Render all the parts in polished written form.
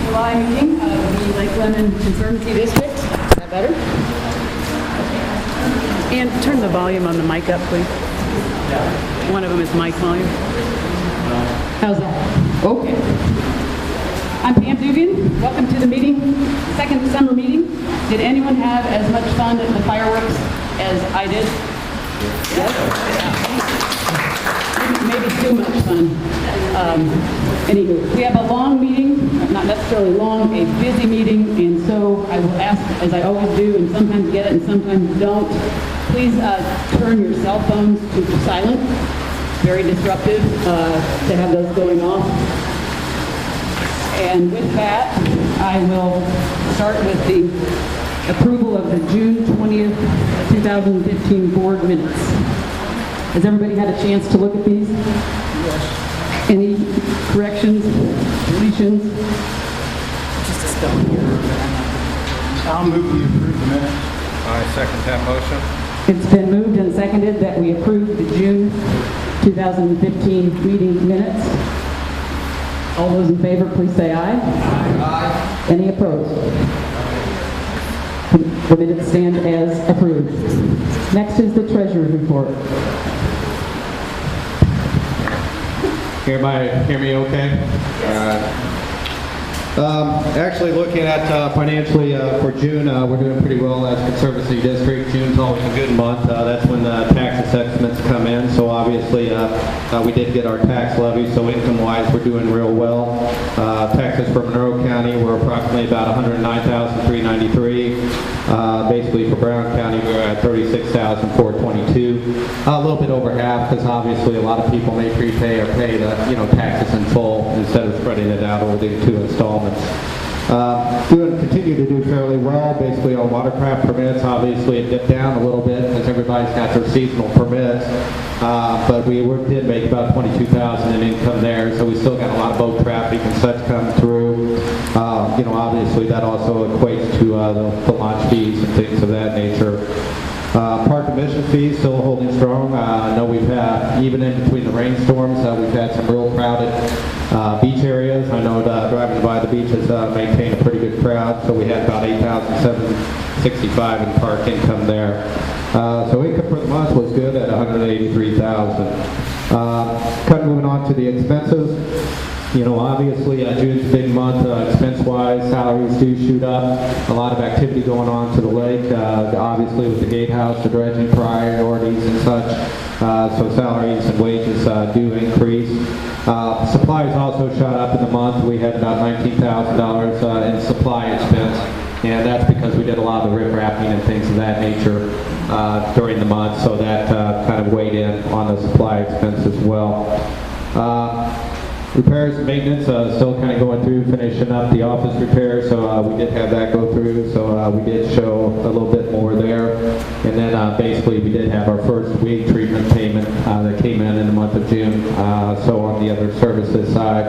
July meeting of the Lake Lemon Conservancy District. Is that better? And turn the volume on the mic up, please. One of them is mic volume. How's that? Okay. I'm Pam Dugan. Welcome to the meeting, second summer meeting. Did anyone have as much fun at the fireworks as I did? Yes? Maybe too much fun. Anywho, we have a long meeting, not necessarily long, a busy meeting, and so I will ask, as I always do, and sometimes get it and sometimes don't, please turn your cell phones to silent. Very disruptive to have those going off. And with that, I will start with the approval of the June 20th, 2015 board minutes. Has everybody had a chance to look at these? Yes. Any corrections, deletions? Just a spelling error. I'll move we approve the minutes. I second that motion. It's been moved and seconded that we approve the June 2015 meeting minutes. All those in favor, please say aye. Aye. Any opposed? The minutes stand as approved. Next is the treasurer's report. Everybody hear me okay? Actually, looking at financially for June, we're doing pretty well as Conservancy District. June's always a good month. That's when the tax assessments come in. So obviously, we did get our tax levy. So income-wise, we're doing real well. Taxes for Monroe County were approximately about $109,393. Basically, for Brown County, we're at $36,422. A little bit over half, because obviously a lot of people may prepay or pay the taxes in full instead of spreading it out over the two installments. Continue to do fairly well, basically on watercraft permits. Obviously it dipped down a little bit because everybody's got their seasonal permits, but we did make about $22,000 in income there, so we still got a lot of boat traffic and such come through. Obviously that also equates to the launch fees and things of that nature. Park admission fees still holding strong. I know we've had, even in between the rainstorms, we've had some real crowded beach areas. I know driving by the beach has maintained a pretty good crowd, so we had about $8,765 in park income there. So income for the month was good at $183,000. Moving on to the expenses. Obviously June's a big month expense-wise. Salaries do shoot up. A lot of activity going on to the lake. Obviously with the gatehouse, the dredging priorities and such. So salaries and wages do increase. Supplies also shot up in the month. We had about $19,000 in supply expense. And that's because we did a lot of the rip-wrapping and things of that nature during the month. So that kind of weighed in on the supply expense as well. Repairs and maintenance, still kind of going through, finishing up the office repair, so we did have that go through, so we did show a little bit more there. And then basically we did have our first weed treatment payment that came in the month of June. So on the other services side,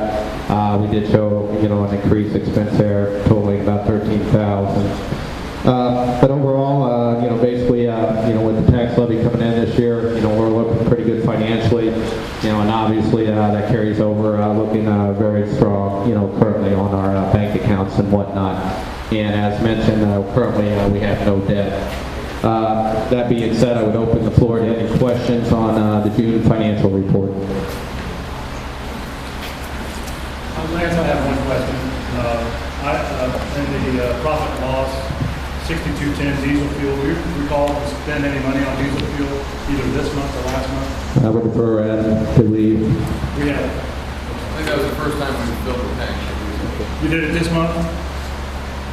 we did show an increased expense there, totaling about $13,000. But overall, basically, with the tax levy coming in this year, we're looking pretty good financially, and obviously that carries over, looking very strong, currently on our bank accounts and whatnot. And as mentioned, currently we have no debt. That being said, I would open the floor to any questions on the June financial report. Lance, I have one question. In the profit and loss, 6210 diesel fuel, do you recall to spend any money on diesel fuel either this month or last month? I would prefer to leave. We have. I think that was the first time we filled the tank. You did it this month?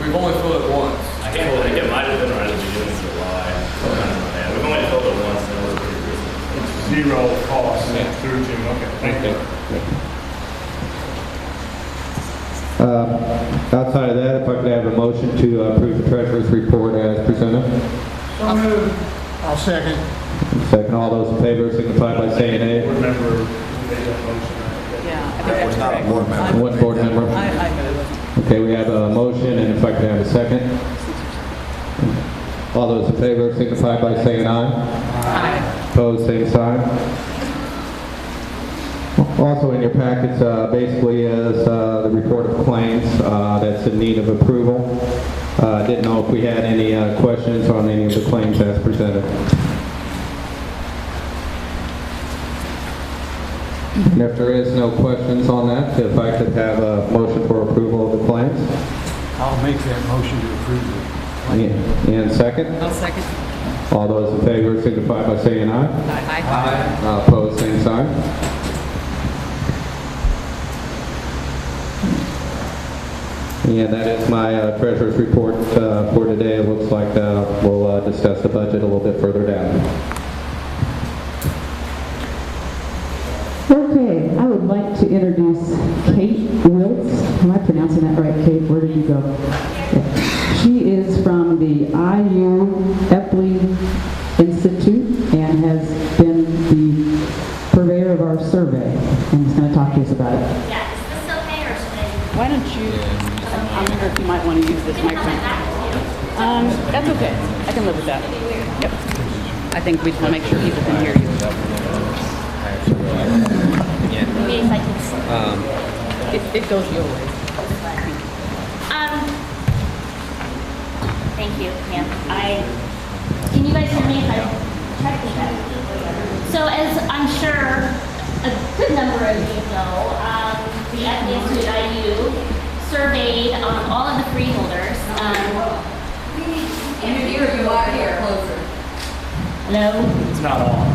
We've only filled it once. I think it might have been right at the beginning of July. We've only filled it once, and it was pretty recent. It's zero cost through June. Okay, thank you. Outside of that, if I could have a motion to approve the treasurer's report as presented. So moved. I'll second. Second, all those in favor signify by saying aye. Board member made that motion. Yeah, I That was not a board member. One board member. I moved. Okay, we have a motion, and if I could have a second. All those in favor signify by saying aye. Aye. Opposed, same sign. Also in your packets basically is the report of claims that's in need of approval. Didn't know if we had any questions on any of the claims as presented. And if there is no questions on that, if I could have a motion for approval of the claims. I'll make that motion to approve it. And second? I'll second. All those in favor signify by saying aye. Aye. Opposed, same sign. And that is my treasurer's report for today. It looks like we'll discuss the budget a little bit further down. Okay, I would like to introduce Kate Wiltz. Am I pronouncing that right, Kate? Where did you go? Yeah. She is from the IU Epley Institute and has been the purveyor of our survey and is going to talk to us about it. Yeah, is this okay or should I? Why don't you, I wonder if you might want to use this microphone. That's okay. I can live with that. Yep. I think we just want to make sure people can hear you. Maybe if I can. It goes your way. Thank you, ma'am. Can you guys hear me if I try to do that? So as I'm sure a good number of you know, the Epley Institute IU surveyed all of the freeholders. Hello? It's not on.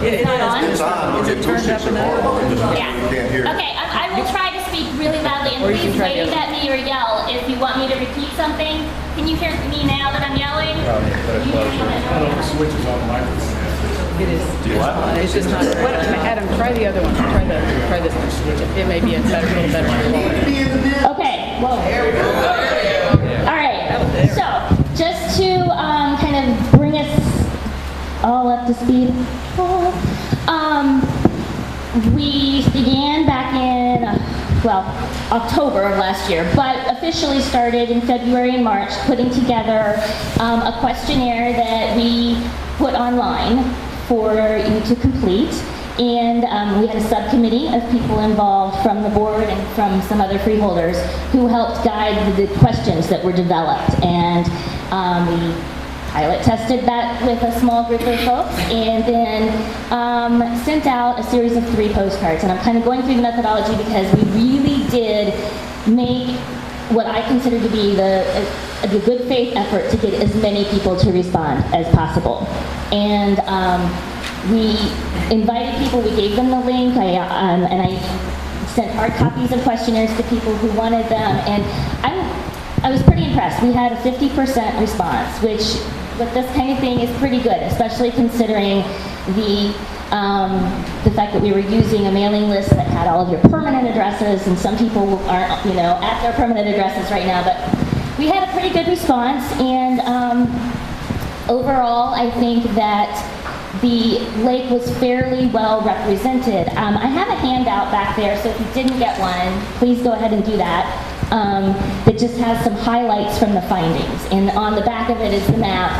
It's not on? It's on. Is it turned up enough? Yeah. We can't hear. Okay, I will try to speak really loudly, and Or you can please try the wave other at me or yell if you want me to repeat something. Can you hear me now that I'm yelling? Can you hear me when I'm I don't know if yelling? the switch is on the microphone. It is. It's just not. Adam, try the other one. Try this one. It may be a little better quality. Okay. Whoa. All right. So, just to kind of bring us all up to speed, we began back in, October of last year, but officially started in February and March putting together a questionnaire that we put online for you to complete. And we had a subcommittee of people involved from the board and from some other freeholders who helped guide the questions that were developed. And we pilot tested that with a small group of folks and then sent out a series of 3 postcards. And I'm kind of going through the methodology because we really did make what I consider to be the good faith effort to get as many people to respond as possible. And we invited people, we gave them the link, and I sent hard copies of questionnaires to people who wanted them, and I was pretty impressed. We had a 50% response, which with this kind of thing is pretty good, especially considering the fact that we were using a mailing list that had all of your permanent addresses, and some people aren't, at their permanent addresses right now, but we had a pretty good response, and overall, I think that the lake was fairly well represented. I have a handout back there, so if you didn't get one, please go ahead and do that. That just has some highlights from the findings. And on the back of it is the map,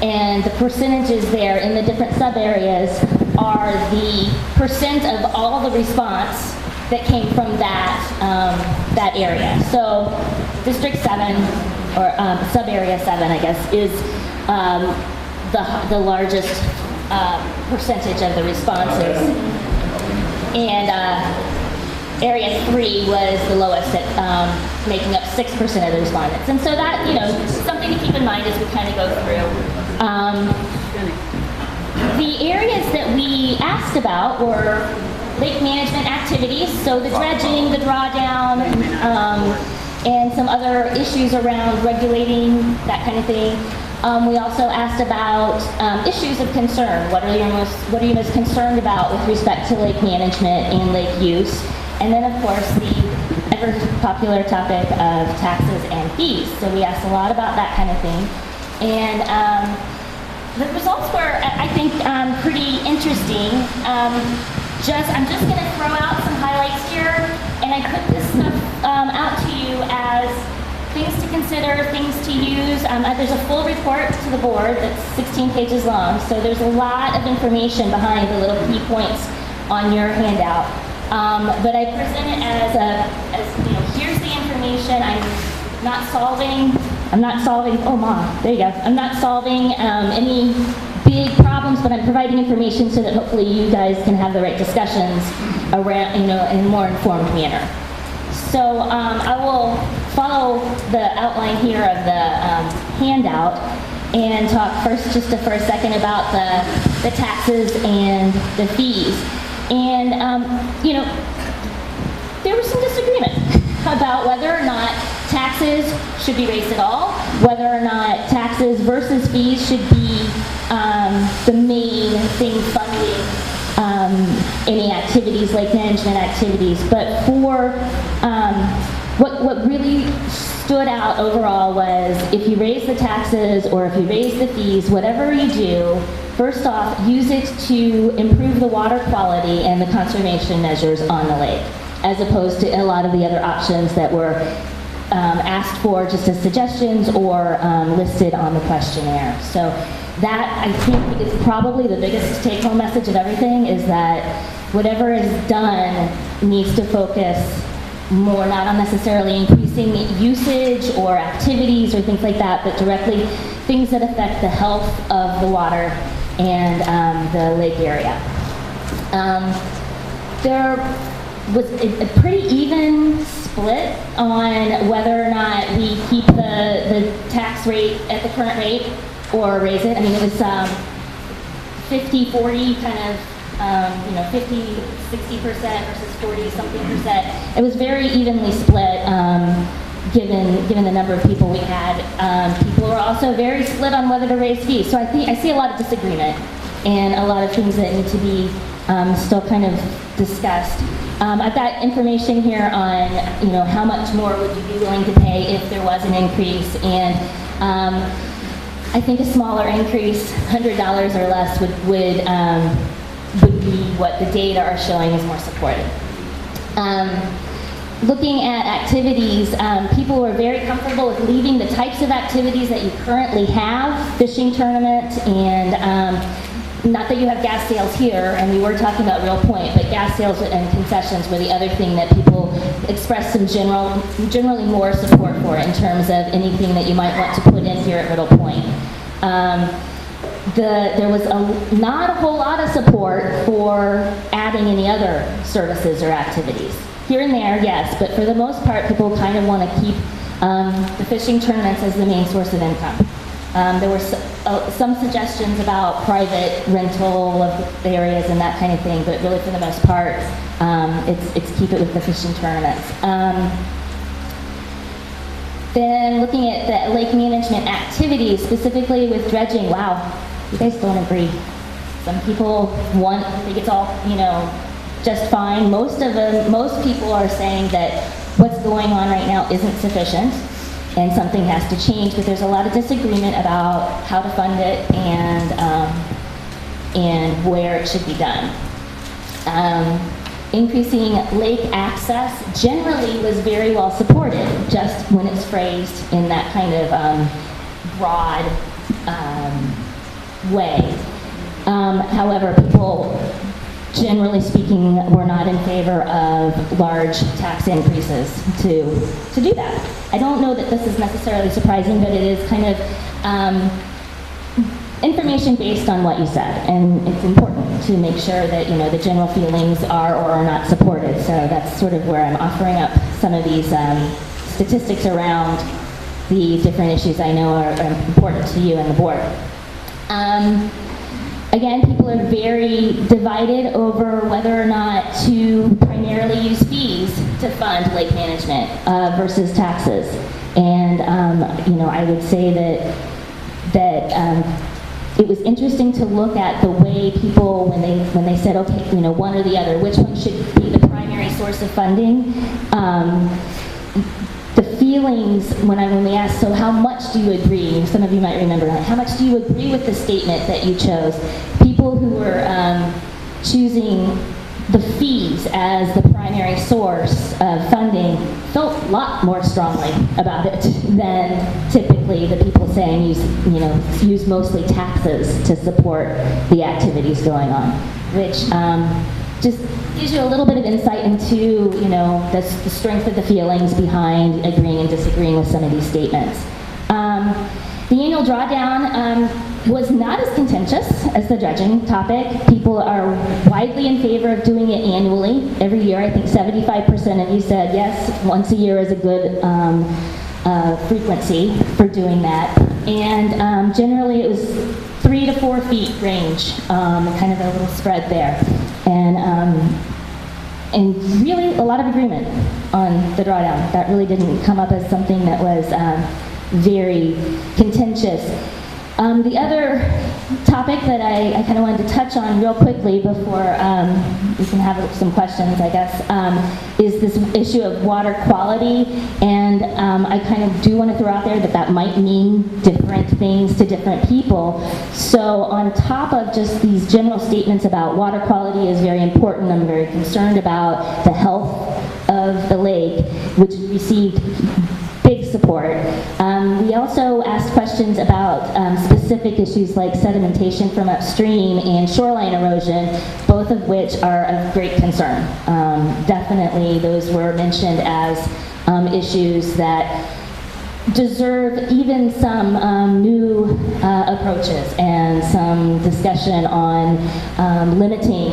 and the percentages there in the different sub-areas are the percent of all the response that came from that area. So District 7, or sub-area 7, I guess, is the largest percentage of the responses. And Area 3 was the lowest at making up 6% of the respondents. And so that, something to keep in mind as we kind of go through. The areas that we asked about were lake management activities, so the dredging, the drawdown, and some other issues around regulating, that kind of thing. We also asked about issues of concern. What are you most concerned about with respect to lake management and lake use? And then, of course, the ever popular topic of taxes and fees. So we asked a lot about that kind of thing. And the results were, I think, pretty interesting. I'm just going to throw out some highlights here, and I put this stuff out to you as things to consider, things to use. There's a full report to the board that's 16 pages long, so there's a lot of information behind the little key points on your handout. But I present it as you know, here's the information. I'm not solving, oh Mom, there you go. I'm not solving any big problems, but I'm providing information so that hopefully you guys can have the right discussions around, you know, in a more informed manner. So I will follow the outline here of the handout and talk first just for a second about the taxes and the fees. And, you know, there was some disagreement about whether or not taxes should be raised at all, whether or not taxes versus fees should be the main thing funding any activities, like management activities. But for what really stood out overall was if you raise the taxes or if you raise the fees, whatever you do, first off, use it to improve the water quality and the conservation measures on the lake, as opposed to a lot of the other options that were asked for just as suggestions or listed on the questionnaire. So that, I think, is probably the biggest take-home message of everything, is that whatever is done needs to focus more not on necessarily increasing usage or activities or things like that, but directly things that affect the health of the water and the lake area. There was a pretty even split on whether or not we keep the tax rate at the current rate or raise it. I mean, it was 50-40 kind of, you know, 50-60% versus 40-something percent. It was very evenly split, given the number of people we had. People were also very split on whether to raise fees. So I see a lot of disagreement and a lot of things that need to be still kind of discussed. I've got information here on, you know, how much more would you be willing to pay if there was an increase, and I think a smaller increase, $100 or less, would be what the data are showing is more supported. Looking at activities, people were very comfortable with leaving the types of activities that you currently have, fishing tournament, and not that you have gas sales here, and we were talking about Real Point, but gas sales and concessions were the other thing that people expressed some generally more support for in terms of anything that you might want to put in here at Riddle Point. There was not a whole lot of support for adding any other services or activities. Here and there, yes, but for the most part, people kind of want to keep the fishing tournaments as the main source of income. There were some suggestions about private rental of areas and that kind of thing, but really for the most part, it's keep it with the fishing tournaments. Then looking at the lake management activities, specifically with dredging, wow, you guys don't agree. Some people think it's all, you know, just fine. Most people are saying that what's going on right now isn't sufficient and something has to change, but there's a lot of disagreement about how to fund it and where it should be done. Increasing lake access generally was very well supported, just when it's phrased in that kind of broad way. However, people, generally speaking, were not in favor of large tax increases to do that. I don't know that this is necessarily surprising, but it is kind of information based on what you said, and it's important to make sure that, you know, the general feelings are or are not supported. So that's sort of where I'm offering up some of these statistics around the different issues I know are important to you and the board. Again, people are very divided over whether or not to primarily use fees to fund lake management versus taxes. And you know, I would say that it was interesting to look at the way people, when they said, okay, you know, one or the other, which one should be the primary source of funding. The feelings when we asked, so how much do you agree? Some of you might remember, like, how much do you agree with the statement that you chose? People who were choosing the fees as the primary source of funding felt a lot more strongly about it than typically the people saying use mostly taxes to support the activities going on, which just gives you a little bit of insight into, you know, the strength of the feelings behind agreeing and disagreeing with some of these statements. The annual drawdown was not as contentious as the dredging topic. People are widely in favor of doing it annually, every year. I think 75% of you said yes, once a year is a good frequency for doing that. And generally it was 3 to 4 feet range, kind of a little spread there. And really a lot of agreement on the drawdown. That really didn't come up as something that was very contentious. The other topic that I kind of wanted to touch on real quickly before we can have some questions, I guess, is this issue of water quality. And I kind of do want to throw out there that that might mean different things to different people. So on top of just these general statements about water quality is very important, I'm very concerned about the health of the lake, which received big support. We also asked questions about specific issues like sedimentation from upstream and shoreline erosion, both of which are of great concern. Definitely those were mentioned as issues that deserve even some new approaches and some discussion on limiting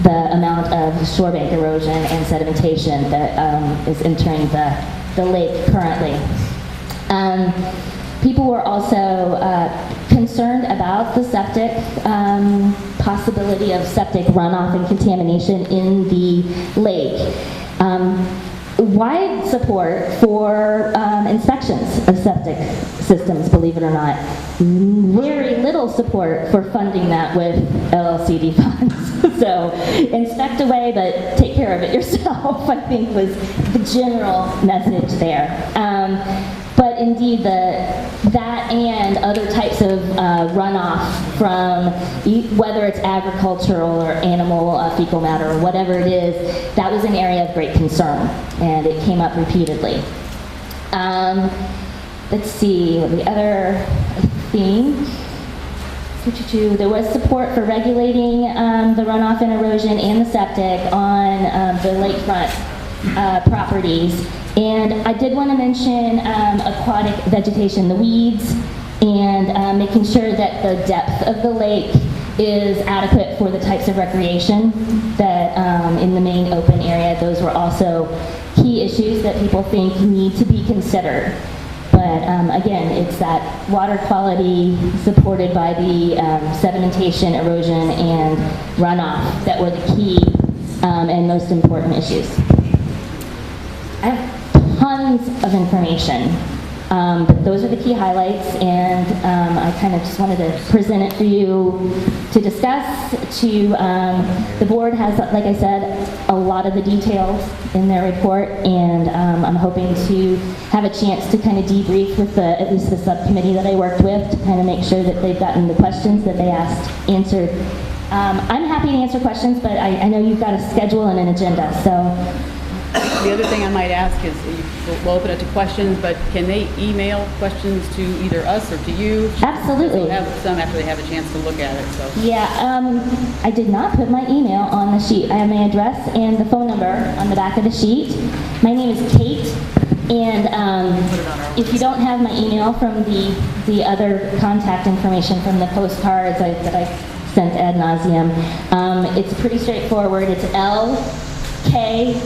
the amount of shorebank erosion and sedimentation that is entering the lake currently. People were also concerned about the septic, possibility of septic runoff and contamination in the lake. Wide support for inspections of septic systems, believe it or not. Very little support for funding that with LLCD funds. So inspect away, but take care of it yourself, I think was the general message there. But indeed, that and other types of runoff from whether it's agricultural or animal fecal matter or whatever it is, that was an area of great concern, and it came up repeatedly. Let's see, the other theme. There was support for regulating the runoff and erosion and the septic on the lakefront properties. And I did want to mention aquatic vegetation, the weeds, and making sure that the depth of the lake is adequate for the types of recreation that in the main open area. Those were also key issues that people think need to be considered. But again, it's that water quality supported by the sedimentation, erosion, and runoff that were the key and most important issues. I have tons of information, but those are the key highlights, and I kind of just wanted to present it for you to discuss. The board has, like I said, a lot of the details in their report, and I'm hoping to have a chance to kind of debrief with at least the subcommittee that I worked with to kind of make sure that they've gotten the questions that they asked answered. I'm happy to answer questions, but I know you've got a schedule and an agenda, so. The other thing I might ask is, we'll open it to questions, but can they email questions to either us or to you? Absolutely. We'll have some after they have a chance to look at it, so. Yeah, I did not put my email on the sheet. I have my address and the phone number on the back of the sheet. My name is Kate, and if you don't have my email from the other contact information from the postcards that I sent ad nauseum, it's pretty straightforward. It's L.K.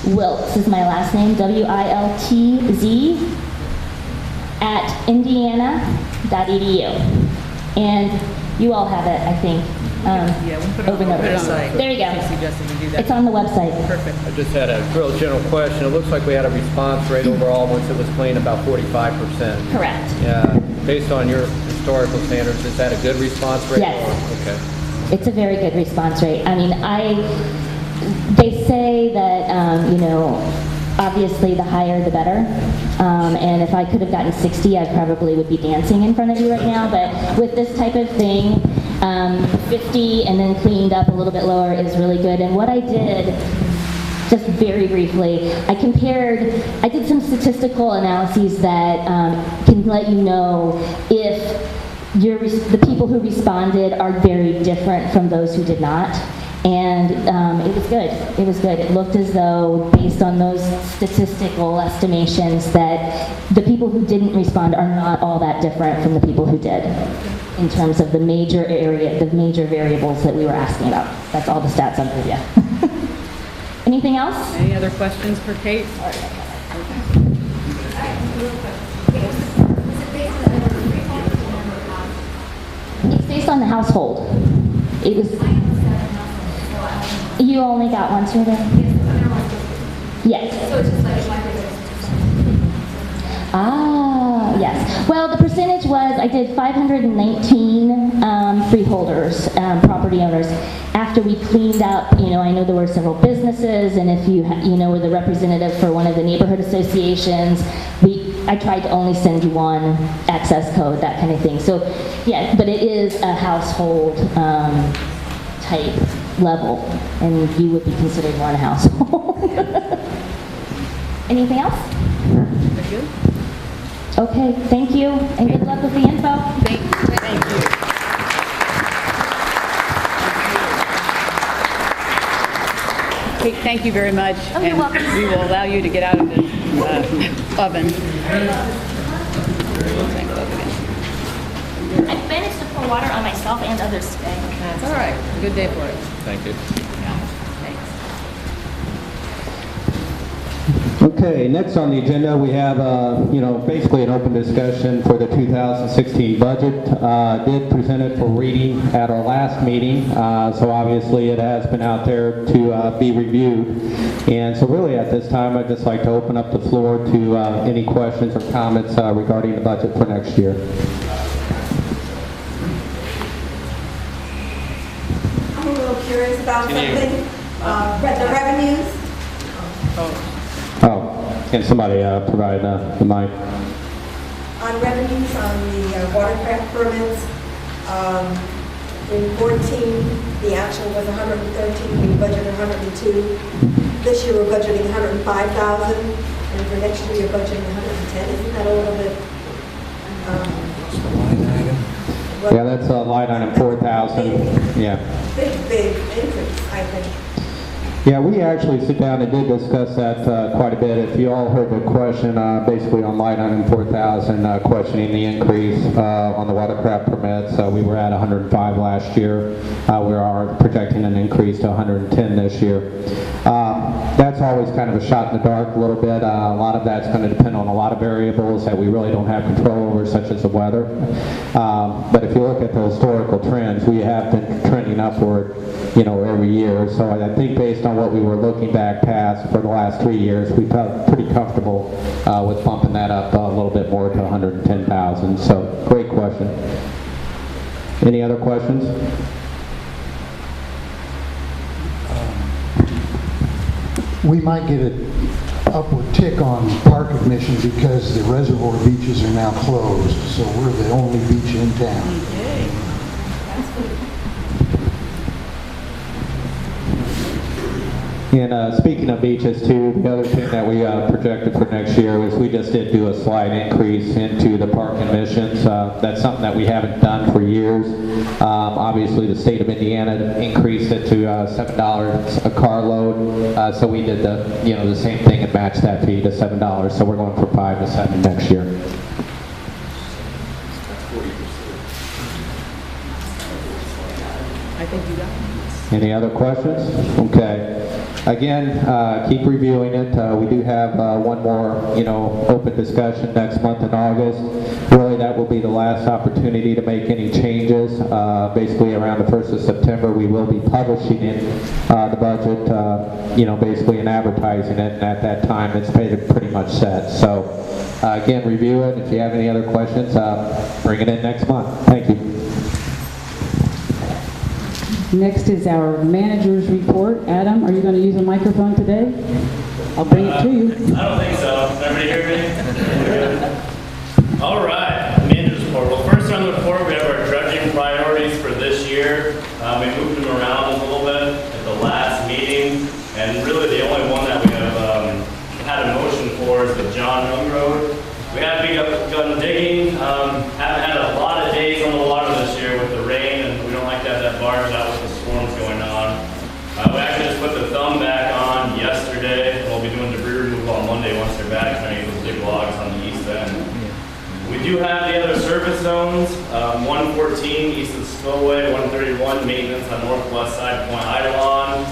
Wiltz is my last name, W-I-L-T-Z, at indiana.edu. And you all have it, I think, Yeah, we'll put it on the website. There you go. She suggested we do that. It's on the website. Perfect. I just had a real general question. It looks like we had a response rate overall once it was clean about 45%. Correct. Yeah, based on your historical standards, is that a good response rate? Yes. Okay. It's a very good response rate. I mean, they say that, obviously the higher the better. And if I could have gotten 60, I probably would be dancing in front of you right now. But with this type of thing, 50 and then cleaned up a little bit lower is really good. And what I did, just very briefly, I did some statistical analyses that can let you know if the people who responded are very different from those who did not. And it was good. It was good. It looked as though, based on those statistical estimations, that the people who didn't respond are not all that different from the people who did, in terms of the major variables that we were asking about. That's all the stats I'll give you. Anything else? Any other questions for Kate? It's based on the household. It was. You only got one children? Yes. So it's just like Ah, yes. Well, the percentage was, I did 519 freeholders, property owners. After we cleaned up, I know there were several businesses, and if you were the representative for one of the neighborhood associations, I tried to only send you one access code, that kind of thing. So, yeah, but it is a household type level, and you would be considered one household. Anything else? Very good. Okay, thank you, and good luck with the info. Thank you. Kate, thank you very much. Oh, you're welcome. And we will allow you to get out of the oven. I managed to pour water on myself and others today. That's all right. Good day for it. Thank you. Thanks. Okay, next on the agenda, we have, basically an open discussion for the 2016 budget. Did present it for reading at our last meeting, so obviously it has been out there to be reviewed. And so really at this time, I'd just like to open up the floor to any questions or comments regarding the budget for next year. I'm a little curious about something. The revenues, Oh, can somebody provide the mic? on revenues on the watercraft permits, in 14, the actual was 113, we budgeted 102. This year we're budgeting 105,000, and for next year you're budgeting 110. Isn't that a little bit? Yeah, that's line item 4,000. Yeah. Big increase, I think. Yeah, we actually sit down and did discuss that quite a bit. If you all heard the question, basically on line item 4,000, questioning the increase on the watercraft permits. We were at 105 last year. We are projecting an increase to 110 this year. That's always kind of a shot in the dark a little bit. A lot of that's going to depend on a lot of variables that we really don't have control over, such as the weather. But if you look at the historical trends, we have been trending upward, every year. So I think based on what we were looking back past for the last 3 years, we felt pretty comfortable with bumping that up a little bit more to 110,000. So great question. Any other questions? We might get an upward tick on park admission because the reservoir beaches are now closed, so we're the only beach in town. And speaking of beaches too, the other thing that we projected for next year was we just did do a slight increase into the park admissions. That's something that we haven't done for years. Obviously the state of Indiana increased it to $7 a carload, so we did the same thing and matched that fee to $7. So we're going from 5 to 7 next year. I think you got it. Any other questions? Okay. Again, keep reviewing it. We do have one more, open discussion next month in August. Really, that will be the last opportunity to make any changes. Basically, around the 1st of September, we will be publishing it, the budget, basically and advertising it. And at that time, it's pretty much set. So, again, review it. If you have any other questions, bring it in next month. Thank you. Next is our manager's report. Adam, are you going to use a microphone today? I'll bring it to you. I don't think so. Everybody hear me? All right, manager's report. Well, first on the report, we have our dredging priorities for this year. We moved them around a little bit at the last meeting, and really the only one that we have had a motion for is the John Young Road. We have begun digging. Haven't had a lot of days on the water this year with the rain, and we don't like to have that barge out with the storms going on. do have the other service zones, 114 east of the Spillway, 131 maintenance on northwest side of Point Eidalon,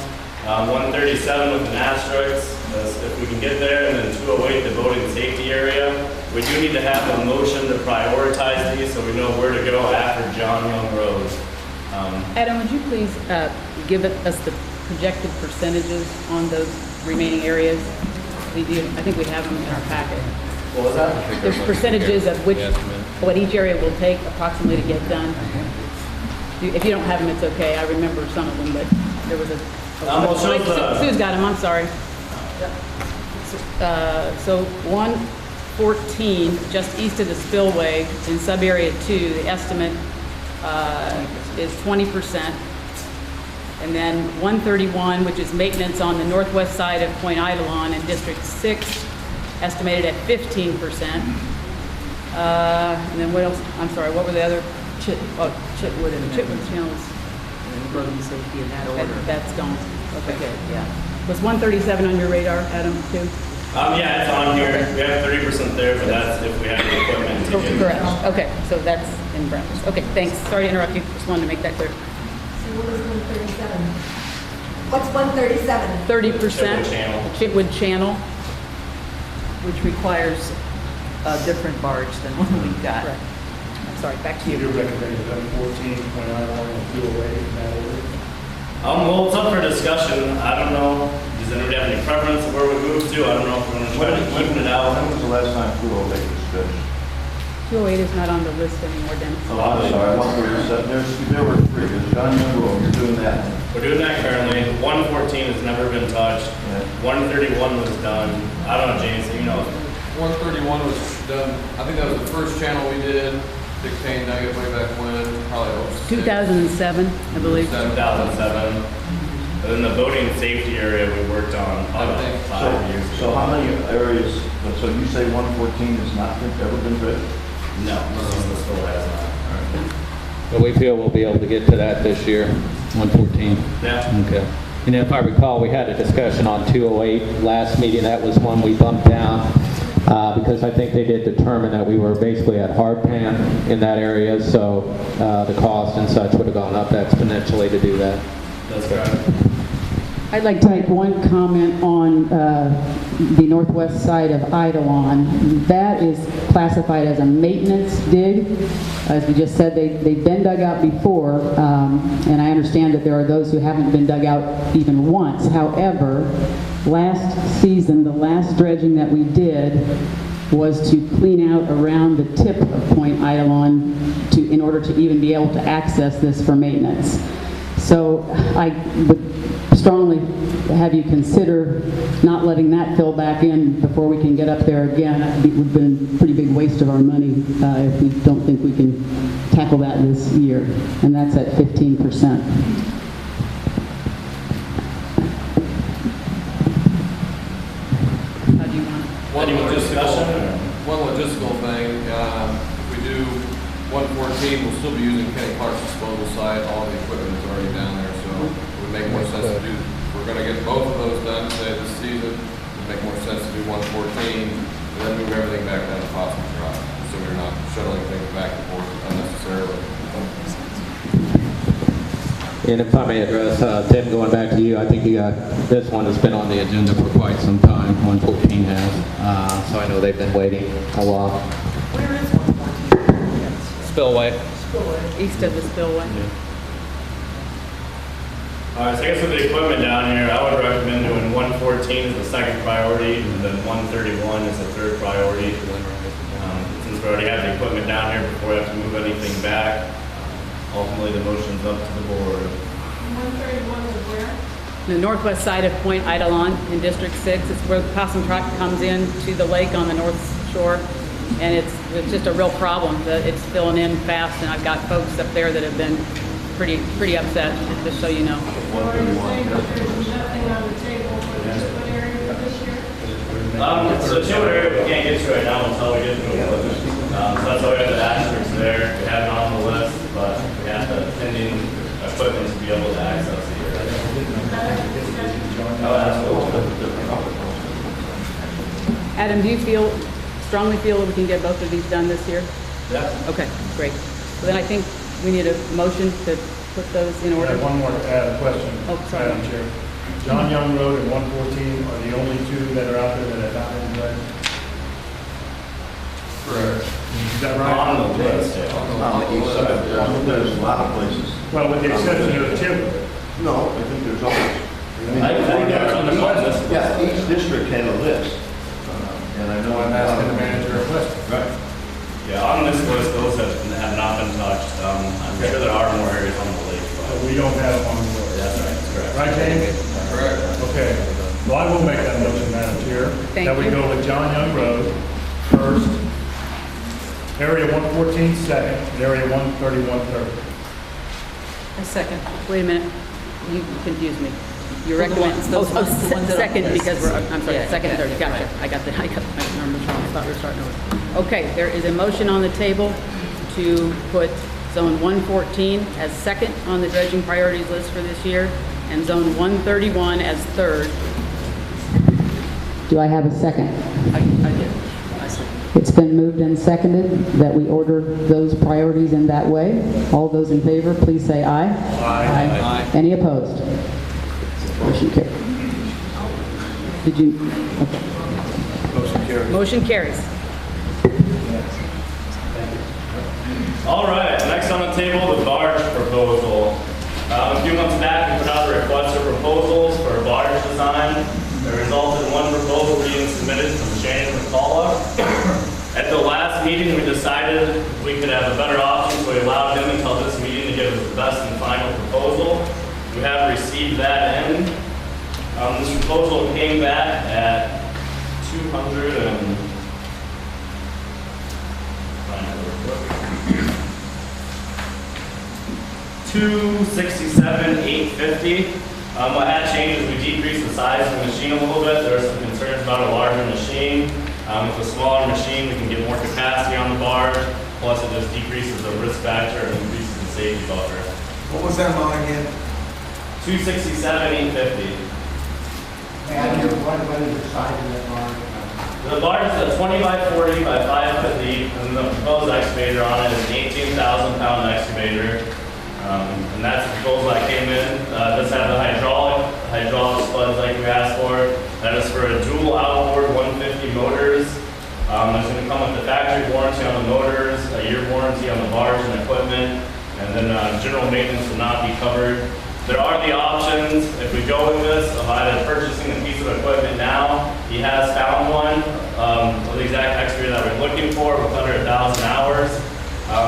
137 with an asterisk, if we can get there, and then 208, the voting safety area. We do need to have a motion to prioritize these so we know where to go after John Young Road. Adam, would you please give us the projected percentages on those remaining areas? I think we have them in our packet. What was that? There's percentages of what each area will take approximately to get done. If you don't have them, it's okay. I remember some of them, but there was Sue's got them, I'm sorry. So 114, just east of the spillway in sub-area 2, the estimate is 20%. And then 131, which is maintenance on the northwest side of Point Eidalon in District 6, estimated at 15%. And then what else? I'm sorry, what were the other? Chitwood and Chitwood channels. Road and safety in that order. That's gone. Okay, good, yeah. Was 137 on your radar, Adam, too? Yeah, it's on here. We have 30% there, but that's if we have the equipment to get. Correct. Okay, so that's in brackets. Okay, thanks. Sorry to interrupt you. Just wanted to make that clear. So what is 137? What's 137? 30% Chitwood channel. Chitwood channel. Which requires a different barge than what we've got. Correct. I'm sorry, back to Your you. recommendation, 714, Point Eidalon, and 208 in that order. Well, it's up for discussion. I don't know. Does anybody have any preference of where we move to? I don't know if we're going to try to keep it out. When was the last time 208 was finished? 208 is not on the list anymore, Dennis. Oh, I'm sorry, 137. There were three. There's John Young Road, you're doing that. We're doing that currently. 114 has never been touched. Yeah. 131 was done. I don't know, James, you know. 131 was done, I think that was the first channel we did. Dick Kane dug it way back when, probably 2007, I believe. 2007. And then the voting safety area we worked on about 5 years ago. So how many areas, so you say 114 has not ever been bid? No, this still has not. But we feel we'll be able to get to that this year, 114. Yeah. Okay. And if I recall, we had a discussion on 208 last meeting. That was one we bumped down because I think they did determine that we were basically at hard pan in that area, so the cost and such would have gone up exponentially to do that. That's correct. I'd like to make one comment on the northwest side of Eidalon. That is classified as a maintenance dig. As we just said, they've been dug out before, and I understand that there are those who haven't been dug out even once. However, last season, the last dredging that we did was to clean out around the tip of Point Eidalon in order to even be able to access this for maintenance. So I would strongly have you consider not letting that fill back in before we can get up there again. It would have been a pretty big waste of our money if we don't think we can tackle that this year. And that's at 15%. How do you want it? One logistical thing, if we do 114, we'll still be using Kenny Clark's disposal site. All the equipment is already down there, so it would make more sense to do, if we're going to get both of those done, say this season, it would make more sense to do 114, and then move everything back down to Possum Drive, so we're not shuttling things back and forth unnecessarily. And if I may address, Tim, going back to you, I think this one has been on the agenda for quite some time, 114 has, so I know they've been waiting a while. Where is 114? Spillway. East of the spillway. All right, so I guess with the equipment down here, I would recommend doing 114 as the second priority, and then 131 as the third priority. Since we already have the equipment down here before we have to move anything back, ultimately the motion's up to the board. 131 is where? The northwest side of Point Eidalon in District 6. It's where the Possum Truck comes in to the lake on the north shore. And it's just a real problem. It's filling in fast, and I've got folks up there that have been pretty upset, just so you know. Are you saying that there's nothing on the table for the Chitwood area for this year? So the Chitwood area we can't get to right now until we get to equipment. So that's why we have the asterisks there. We have it on the list, but we have the pending equipment to be able to access the area. Oh, absolutely. Adam, do you feel strongly feel that we can get both of these done this year? Yeah. Okay, great. So then I think we need a motion to put those in I order. have one more question, Oh, sorry. Madam Chair. John Young Road and 114 are the only two that are out there that have not been done? Correct. Is that right? On the list, yeah. On the east side, there's a lot of places. Well, with the exception of Timber. No, I think there's others. I think that's on the list. Yeah, each district had a list. And I know I'm asking the manager a question. Right. Yeah, on this list, those have not been touched. I'm sure there are more areas on the lake, But but we don't have them on the list. that's right, that's correct. Right, James? Correct. Okay. Well, I will make that motion, Madam Chair. Thank That we you. go with John Young Road first, Area 114 second, and Area 131 third. A second. Wait a minute, you confused me. You For the recommend, ones- those ones- the ones that are on the second, list. because we're, I'm sorry, Yeah, second and yeah, third, gotcha. right. I got my numbers wrong, I thought we were starting over. Okay, there is a motion on the table to put Zone 114 as second on the dredging priorities list for this year, and Zone 131 as third. Do I have a second? I did. I said, It's been moved and seconded that we order those priorities in that way. All those in favor, please say aye. Aye. Any opposed? Motion carried. Did you? Okay. Motion carries. motion carries. All right, next on the table, the barge proposal. A few months back, we put out a request for proposals for a barge design. It resulted in one proposal being submitted from Shane McCullough. At the last meeting, we decided we could have a better option, so we allowed him until this meeting to give us the best and final proposal. We have received that in. This proposal came back at 267,850. What had changed is we decreased the size of the machine a little bit. There were some concerns about a larger machine. With a smaller machine, we can get more capacity on the barge. Plus, it just decreases the risk factor and increases the safety buffer. What was that amount again? 267,850. And what is the size of that barge? The barge is a 20 by 40 by 5 foot deep, and the proposed excavator on it is an 18,000 pound excavator. And that's the proposal that came in. This has the hydraulic spuds like we asked for. That is for a dual outboard 150 motors. There's going to come with the factory warranty on the motors, a year warranty on the barge and equipment, and then general maintenance will not be covered. There are the options, if we go with this, of either purchasing a piece of equipment now. He has found one of the exact excavator that we're looking for with under 1,000 hours.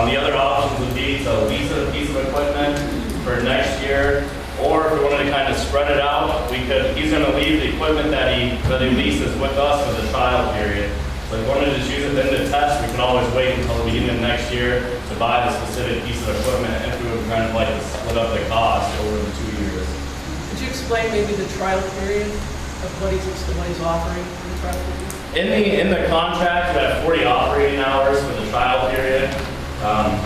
The other options would be to lease a piece of equipment for next year, or if we wanted to kind of spread it out, we could. He's going to leave the equipment that he leases with us for the trial period. So if we wanted to just use it then to test, we can always wait until the beginning of next year to buy the specific piece of equipment, if we would kind of like to split up the cost over the 2 years. Could you explain maybe the trial period of what he's offering in the trial period? In the contract, we have 40 operating hours for the trial period.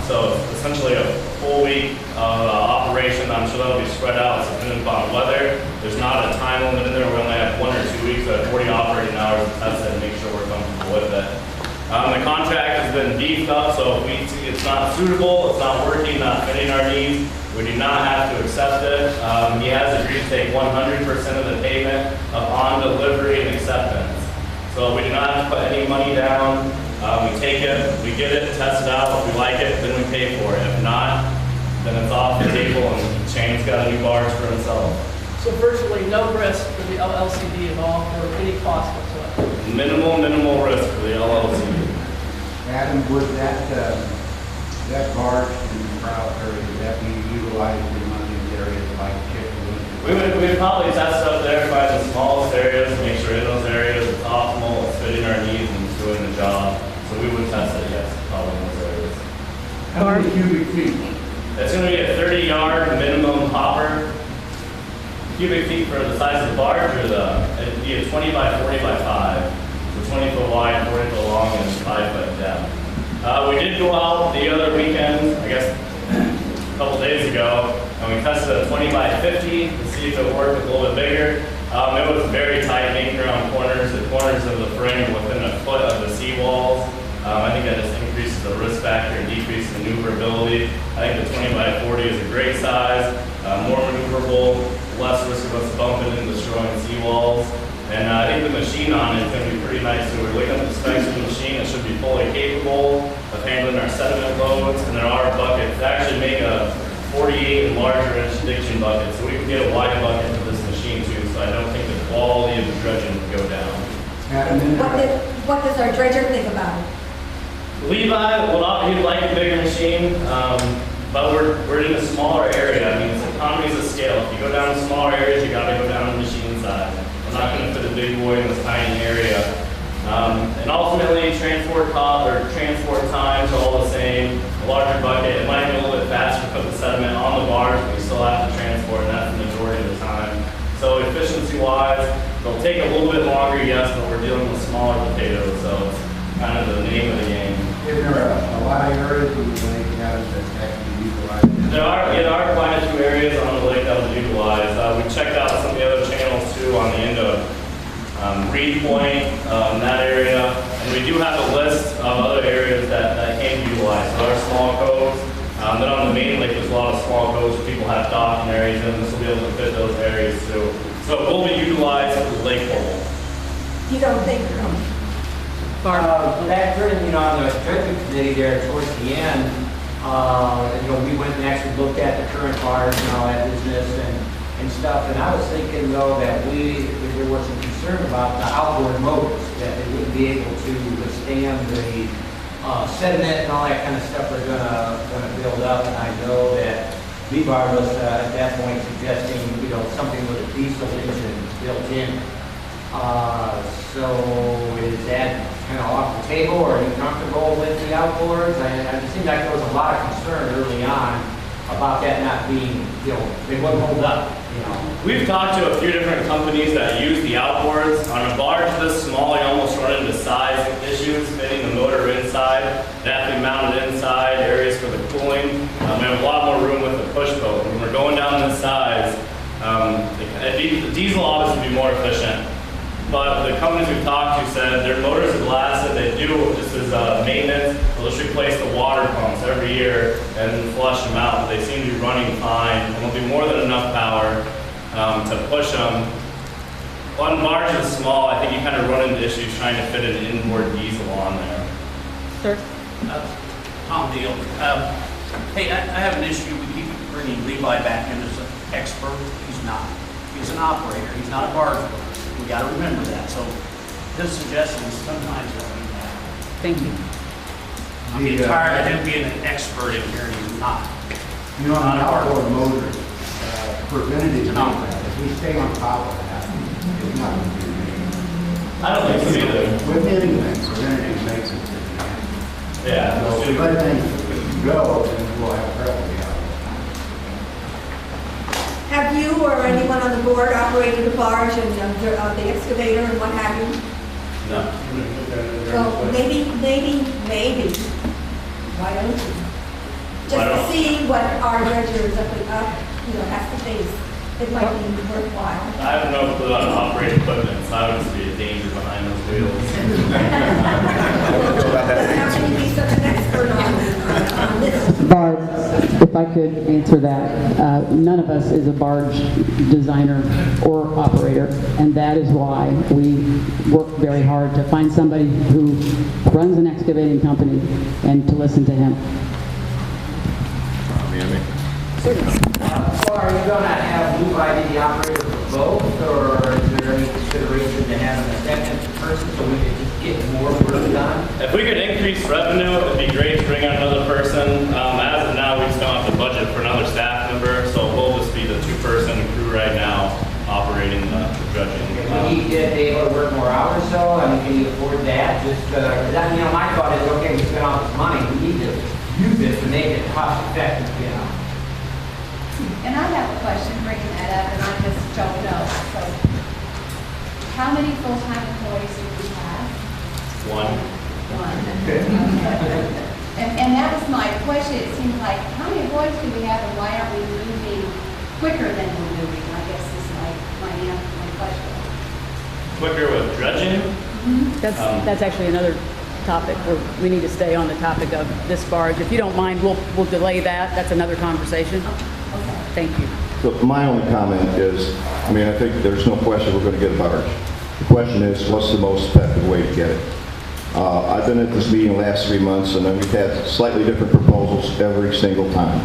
So it's essentially a full week of operation. I'm sure that'll be spread out, it's depending upon weather. There's not a time limit in there. We only have 1 or 2 weeks of 40 operating hours to test it and make sure we're comfortable with it. The contract has been beefed up, so if we see it's not suitable, it's not working, not fitting our needs, we do not have to accept it. He has agreed to take 100% of the payment upon delivery and acceptance. So we do not have to put any money down. We take it, we get it, test it out. If we like it, then we pay for it. If not, then it's off the table and Shane's got a new barge for himself. So virtually no risk for the LLCD at all, or any cost whatsoever? Minimal risk for the LLC. Adam, would that barge in the trial period, would that be utilized in one of these areas like Chick-fil-A? We'd probably test up there, find the smallest areas, make sure in those areas it's optimal, it's fitting our needs and it's doing the job. So we would test it, yes, probably in those areas. How many cubic feet? It's going to be a 30-yard minimum hopper. Cubic feet for the size of the barge, or it'd be a 20 by 40 by 5. So 20 foot wide, 40 foot long, and 5 foot depth. We did go out the other weekend, I guess a couple days ago, and we tested a 20 by 50 to see if it worked a little bit bigger. It was very tight, making around corners. The corners of the frame were within a foot of the seawalls. I think that just increases the risk factor and decreases maneuverability. I think the 20 by 40 is a great size, more maneuverable, less risk of us bumping and destroying seawalls. And I think the machine on it is going to be pretty nice. So we're looking at the specs of the machine. It should be fully capable of handling our sediment loads. And there are buckets. They actually make a 48 and larger inch diction bucket. So we can get a wide bucket for this machine too. So I don't think the quality of the dredging would go down. What does our dredger think about it? Levi, well, he'd like a bigger machine, but we're in a smaller area. I mean, it's economies of scale. If you go down to smaller areas, you got to go down to machine size. I'm not going to fit a big boy in this tiny area. And ultimately, transport times are all the same. A larger bucket, it might be a little bit faster to put the sediment on the barge, but you still have to transport, and that's the majority of the time. So efficiency-wise, they'll take a little bit longer, yes, but we're dealing with smaller potatoes, so it's kind of the name of the game. Is there a lot of areas where the lake has that's actually utilized? There are quite a few areas on the lake that was utilized. We checked out some of the other channels too on the end of Reed Point, that area. And we do have a list of other areas that can be utilized. There are small coves. Then on the main lake, there's a lot of small coves where people have docking areas in. This will be able to fit those areas too. So it will be utilized as a lake hole. You don't think Back during, on the dredging committee there towards the end, we went and actually looked at the current barge and all that business and stuff. And I was thinking though that there was some concern about the outboard motors, that they wouldn't be able to withstand the sediment and all that kind of stuff they're gonna build up. And I know that Levi was at that point suggesting, something with a diesel engine built in. So is that kind of off the table, or are you comfortable with the outboards? It seemed like there was a lot of concern early on about that not being, they wouldn't hold up, We've talked to a few different companies that use the outboards. On a barge this small, you almost run into size issues, fitting the motor inside. They have to be mounted inside, areas for the cooling. We have a lot more room with the push boat. When we're going down this size, the diesel obviously would be more efficient. But the companies we've talked to said their motors are blasted. They do just as maintenance. They'll just replace the water pumps every year and flush them out. But they seem to be running fine, and there'll be more than enough power to push them. One barge is small. I think you kind of run into issues trying to fit an inboard diesel on there. Sir? Tom Deal. Hey, I have an issue. We keep bringing Levi back in as an expert. He's not. He's an operator. He's not a barge builder. We got to remember that. So his suggestions sometimes don't mean that. Thank you. I'm getting tired of him being an expert in here and he's not. On the outboard motors, preventative maintenance, if we stay on top of that, it's not going to be an issue. I don't think so either. With anything, preventative maintenance is the answer. Yeah. So if we let things go, then we'll have trouble. Have you or anyone on the board operated a barge and the excavator and what have you? No. Well, maybe, why don't you? Just to see what our dredger is has to face. It might be worthwhile. I have no clue how to operate equipment, so I would just be a danger behind those wheels. How can you be such an expert on this? Barb, if I could answer that, none of us is a barge designer or operator, and that is why we work very hard to find somebody who runs an excavating company and to listen to him. So are you going to have Levi be the operator for both, or is there any consideration to having a second person so we can just get more work done? If we could increase revenue, it'd be great to bring on another person. As of now, we just don't have the budget for another staff member, so we'll just be the two-person crew right now operating the dredging. Can you get able to work more hours though? I mean, can you afford that? Just, my thought is, okay, we spent all this money, we need to use it to make it cost effective, And I have a question bringing that up, and I just don't know. So, how many full-time employees do we have? One. Okay. And that was my question. It seems like, how many employees do we have, and why aren't we moving quicker than we're moving? I guess is my question. quicker with dredging. That's actually another topic where we need to stay on the topic of this barge. If you don't mind, we'll delay that. That's another conversation. Thank you. So my only comment is, I mean, I think there's no question we're going to get a barge. The question is, what's the most effective way to get it? I've been at this meeting the last 3 months, and then we've had slightly different proposals every single time.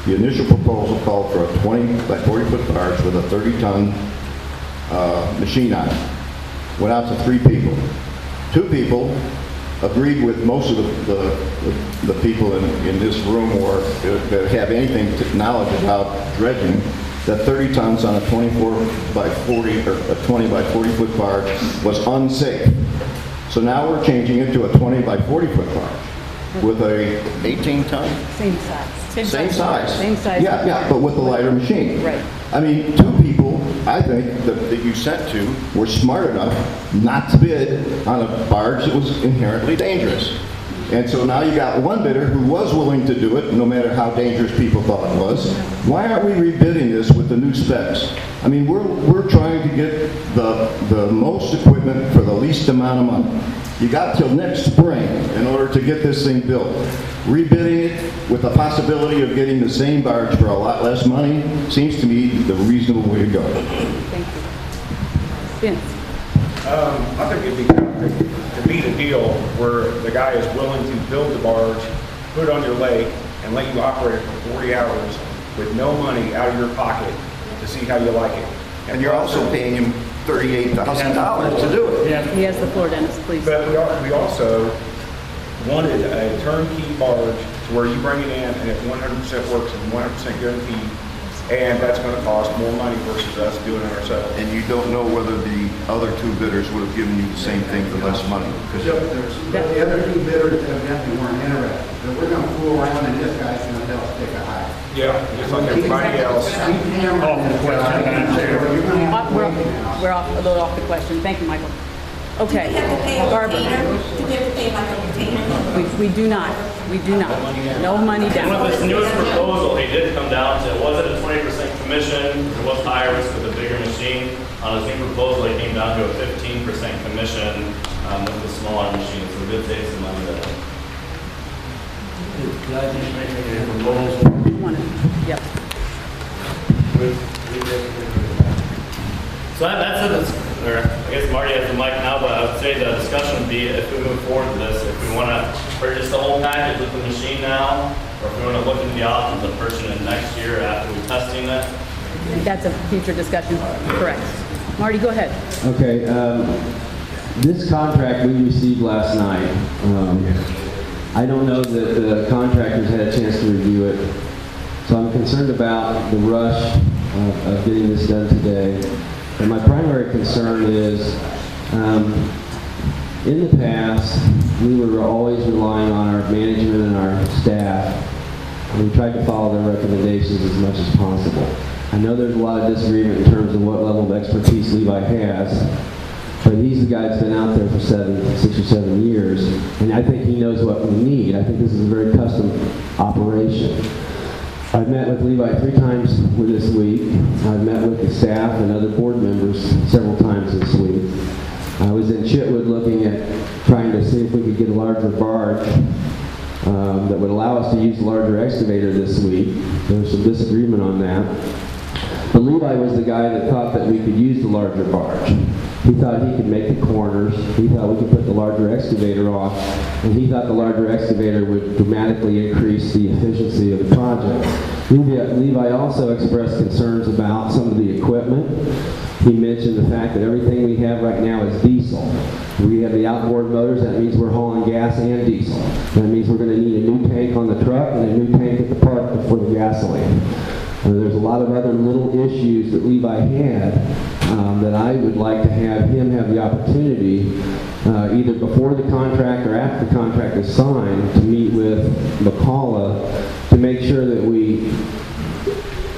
The initial proposal called for a 20 by 40 foot barge with a 30-ton machine on it. Went out to 3 people. 2 people agreed with most of the people in this room or that have anything knowledge about dredging, that 30 tons on a 24 by 40 or a 20 by 40 foot barge was unsafe. So now we're changing it to a 20 by 40 foot barge with a 18 ton? Same size. Same size. Same size. Yeah, but with a lighter machine. Right. I mean, 2 people, I think, that you sent to were smart enough not to bid on a barge that was inherently dangerous. And so now you got one bidder who was willing to do it, no matter how dangerous people thought it was. Why aren't we rebidding this with the new specs? I mean, we're trying to get the most equipment for the least amount of money. You got till next spring in order to get this thing built. Rebidding it with the possibility of getting the same barge for a lot less money seems to me the reasonable way to go. Thank you. Vince. I think it'd be kind of great to meet a deal where the guy is willing to build the barge, put it on your lake, and let you operate it for 40 hours with no money out of your pocket to see how you like it. And you're also paying him $38,000 to do it. Yeah. He has the floor, Dennis, please. But we also wanted a turnkey barge to where you bring it in and it 100% works and 100% guaranteed. And that's going to cost more money versus us doing it ourselves. And you don't know whether the other 2 bidders would have given you the same thing for less money. The other 2 bidders evidently weren't interested. But we're going to fool around and this guy's going to tell us to take a hike. Yeah, just like everybody else. We're off a little off the question. Thank you, Michael. Okay. Do we have to pay a Barbara. retainer? Do we have to pay like a retainer? We do not. We do not. No money And down. with this newest proposal, he did come down to, it wasn't a 20% commission, it was higher risk with a bigger machine. On his new proposal, it came down to a 15% commission with the smaller machine, so we did save some money there. Could I just make a proposal? Yep. So that's it. Or I guess Marty has the mic now, but I would say the discussion would be if we move forward with this, if we want to purchase the whole package with the machine now, or if we want to look into the options of purchasing it next year after we're testing it. That's a future discussion. Correct. Marty, go ahead. Okay. This contract we received last night. I don't know that the contractors had a chance to review it, so I'm concerned about the rush of getting this done today. And my primary concern is, in the past, we were always relying on our management and our staff, and we tried to follow their recommendations as much as possible. I know there's a lot of disagreement in terms of what level of expertise Levi has, but he's the guy that's been out there for 6 or 7 years, and I think he knows what we need. I think this is a very custom operation. I've met with Levi 3 times this week. I've met with the staff and other board members several times this week. I was in Chitwood looking at trying to see if we could get a larger barge that would allow us to use a larger excavator this week. There was some disagreement on that. But Levi was the guy that thought that we could use the larger barge. He thought he could make the corners. He thought we could put the larger excavator off. And he thought the larger excavator would dramatically increase the efficiency of the project. Levi also expressed concerns about some of the equipment. He mentioned the fact that everything we have right now is diesel. We have the outboard motors. That means we're hauling gas and diesel. That means we're going to need a new tank on the truck and a new tank at the park for the gasoline. There's a lot of other little issues that Levi had that I would like to have him have the opportunity, either before the contract or after the contract is signed, to meet with McCullough to make sure that we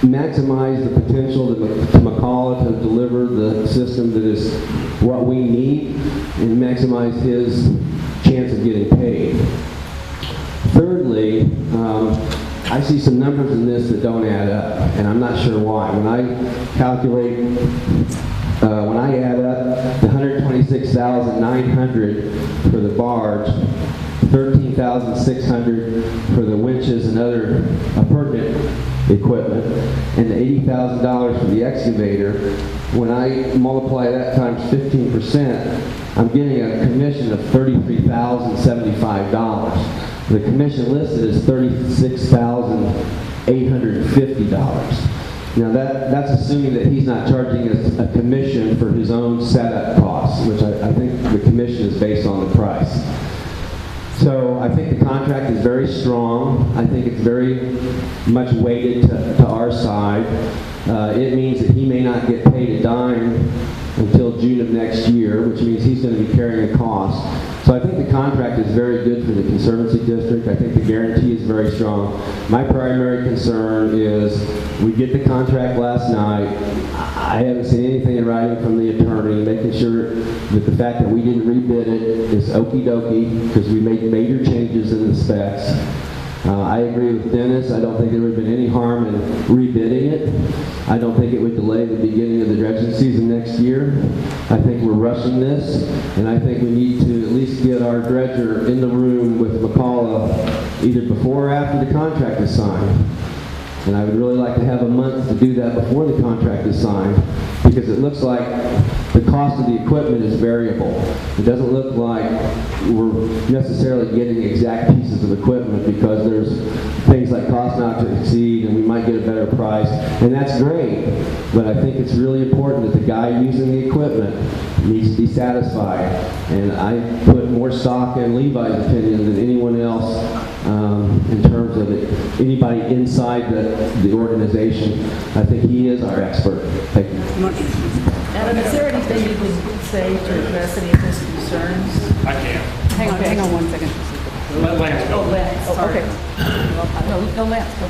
maximize the potential to McCullough to deliver the system that is what we need and maximize his chance of getting paid. Thirdly, I see some numbers in this that don't add up, and I'm not sure why. When I calculate when I add up the $126,900 for the barge, $13,600 for the winches and other appurtenant equipment, and the $80,000 for the excavator, when I multiply that times 15%, I'm getting a commission of $33,075. The commission listed is $36,850. Now that's assuming that he's not charging us a commission for his own setup costs, which I think the commission is based on the price. So I think the contract is very strong. I think it's very much weighted to our side. It means that he may not get paid a dime until June of next year, which means he's going to be carrying a cost. So I think the contract is very good for the Conservancy District. I think the guarantee is very strong. My primary concern is we get the contract last night. I haven't seen anything in writing from the attorney, making sure that the fact that we didn't rebid it is okie dokie, because we made major changes in the specs. I agree with Dennis. I don't think there would have been any harm in rebidding it. I don't think it would delay the beginning of the dredging season next year. I think we're rushing this, and I think we need to at least get our dredger in the room with McCullough either before or after the contract is signed. And I would really like to have a month to do that before the contract is signed, because it looks like the cost of the equipment is variable. It doesn't look like we're necessarily getting exact pieces of equipment, because there's things like cost not to exceed, and we might get a better price, and that's great. But I think it's really important that the guy using the equipment needs to be satisfied. And I put more stock in Levi's opinion than anyone else in terms of anybody inside the organization. I think he is our expert. Thank you. Adam, is there anything you could say to address any of his concerns? I can't. Hang on 1 second. Let Lance go. Oh, Lance, sorry. Okay. No, Lance, go.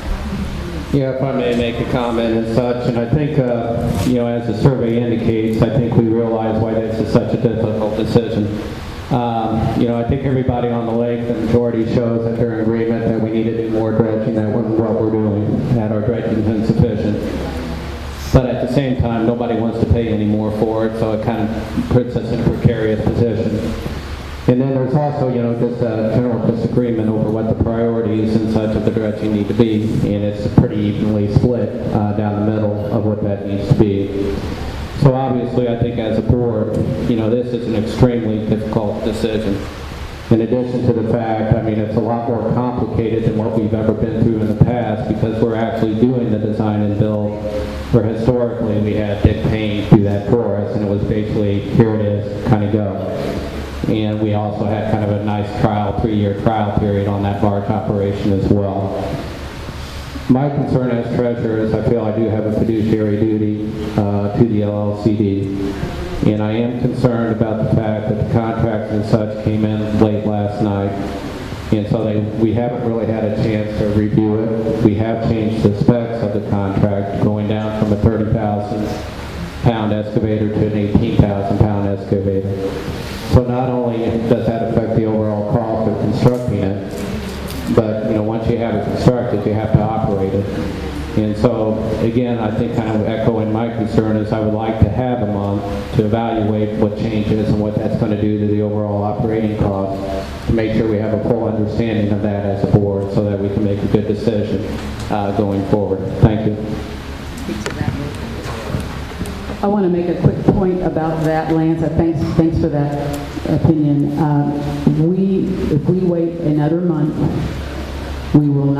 Yeah, if I may make a comment and such, and I think, as the survey indicates, I think we realize why this is such a difficult decision. I think everybody on the lake, the majority shows that they're in agreement that we need to do more dredging than what we're doing, that our dredging is insufficient. But at the same time, nobody wants to pay any more for it, so it kind of puts us in a precarious position. And then there's also, just a general disagreement over what the priorities and such of the dredging need to be, and it's pretty evenly split down the middle of what that needs to be. So obviously, I think as a board, this is an extremely difficult decision. In addition to the fact, it's a lot more complicated than what we've ever been through in the past, because we're actually doing the design and build, where historically we had Dick Payne do that for us, and it was basically, here it is, kind of go. And we also had kind of a nice 3-year trial period on that barge operation as well. My concern as treasurer is I feel I do have a fiduciary duty to the LLCD. And I am concerned about the fact that the contracts and such came in late last night. And so we haven't really had a chance to review it. We have changed the specs of the contract, going down from a 30,000-pound excavator to an 18,000-pound excavator. So not only does that affect the overall cost of constructing it, but once you have it constructed, you have to operate it. And so again, I think kind of echoing my concern is I would like to have a month to evaluate what changes and what that's going to do to the overall operating cost, to make sure we have a full understanding of that as a board, so that we can make a good decision going forward. Thank you. I want to make a quick point about that, Lance. Thanks for that opinion. If we wait another month, we will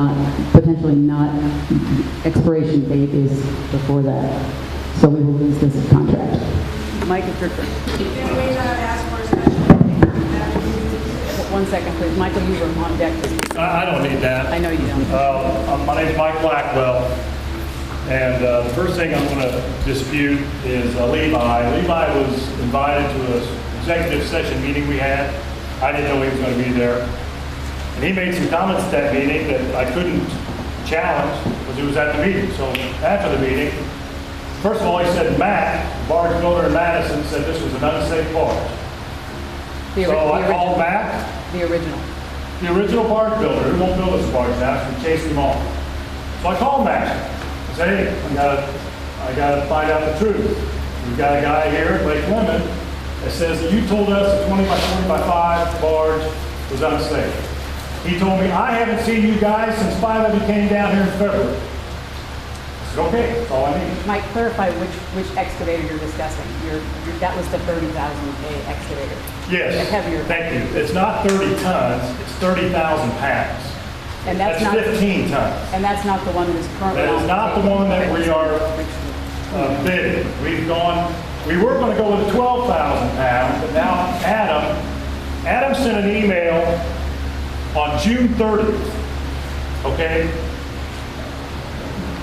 potentially not, expiration date is before that. So we will lose this contract. Mike, it's your turn. Can we not ask for a special? 1 second, please. Michael, you were on deck. I don't need that. I know you don't. My name's Mike Blackwell, and the first thing I'm going to dispute is Levi. Levi was invited to an executive session meeting we had. I didn't know he was going to be there. And he made some comments at that meeting that I couldn't challenge because he was at the meeting. So after the meeting, first of all, he said Matt, barge builder in Madison, said this was an unsafe barge. So I called Matt. The original. The original barge builder, who won't build this barge now, so we chased him off. So I called Matt. I said, hey, I gotta find out the truth. We've got a guy here at Lake Lemon that says that you told us a 20 by 40 by 5 barge was unsafe. He told me, I haven't seen you guys since 5 of you came down here in February. I said, okay, that's all I need. Mike, clarify which excavator you're discussing. That was the 30,000 excavator. Yes. The heavier. Thank you. It's not 30 tons, it's 30,000 pounds. And that's not 15 tons. And that's not the one that is currently. That is not the one that we are bidding. We were going to go with 12,000 pounds, but now Adam sent an email on June 30th, okay?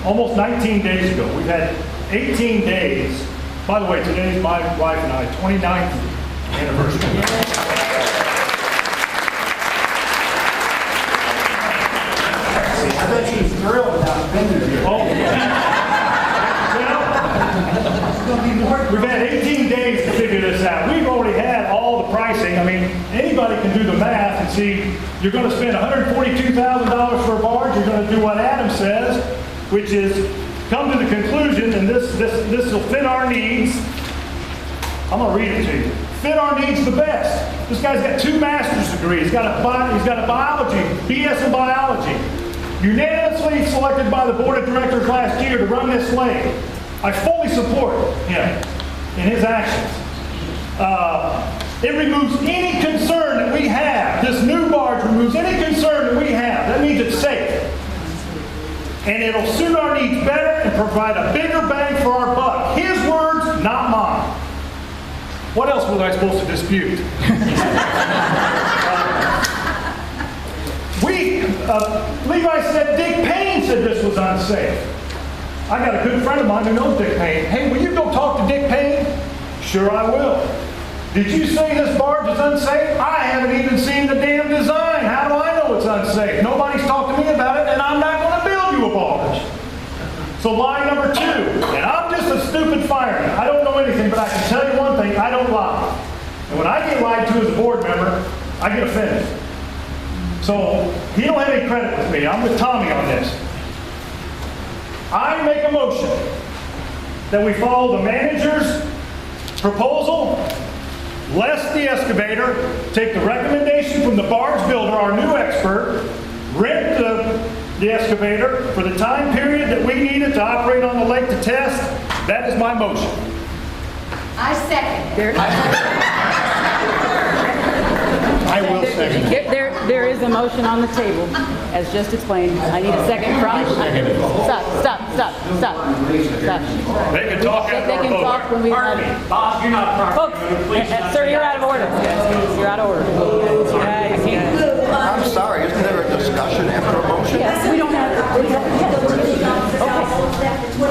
Almost 19 days ago. We've had 18 days. By the way, today is my wife and I 29th anniversary. I bet she's thrilled about being here. We've had 18 days to figure this out. We've already had all the pricing. I mean, anybody can do the math and see you're going to spend $142,000 for a barge. You're going to do what Adam says, which is come to the conclusion, and this will fit our needs. I'm going to read it to you. Fit our needs the best. This guy's got 2 master's degrees. He's got a biology, BS in biology. Unanimously selected by the board of directors last year to run this lake. I fully support him in his actions. It removes any concern that we have. This new barge removes any concern that we have. That means it's safe. And it'll suit our needs better and provide a bigger bang for our buck. His words, not mine. What else was I supposed to dispute? Levi said Dick Payne said this was unsafe. I got a good friend of mine who knows Dick Payne. Hey, will you go talk to Dick Payne? Sure I will. Did you say this barge is unsafe? I haven't even seen the damn design. How do I know it's unsafe? Nobody's talked to me about it, and I'm not going to build you a barge. So lie number 2, and I'm just a stupid fireman. I don't know anything, but I can tell you one thing, I don't lie. And when I get lied to as a board member, I get offended. So he don't have any credit with me. I'm with Tommy on this. I make a motion that we follow the manager's proposal, less the excavator, take the recommendation from the barge builder, our new expert, rent the excavator for the time period that we need it to operate on the lake to test. That is my motion. I second. I will second. There is a motion on the table, as just explained. I need a second from. Stop. They can talk after They our can vote. talk when we. Bob, you're not Folks, sir, you're out of order. You're out of order. I'm sorry, isn't there a discussion after a motion? Yes, we don't have.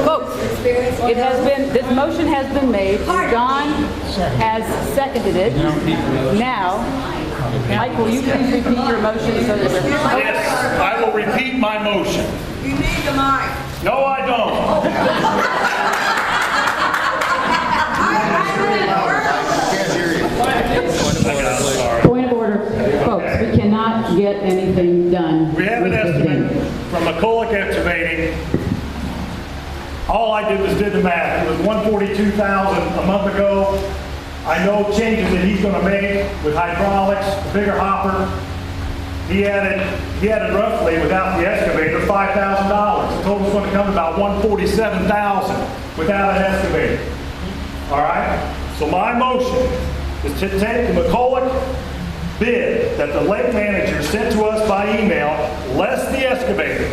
Folks, it has been. This motion has been made. John has seconded it. Now. Mike, will you please repeat your motion so that Yes, I will repeat my motion. You need the mic. No, I don't. Point of order, folks, we cannot get anything done. We have an with this estimate thing. from McCulloch Excavating. All I did the math. It was $142,000 a month ago. I know changes that he's going to make with hydraulics, a bigger hopper. He added roughly, without the excavator, $5,000. The total's going to come to about $147,000 without an excavator. All right? So my motion is to take the McCulloch bid that the lake manager sent to us by email, less the excavator,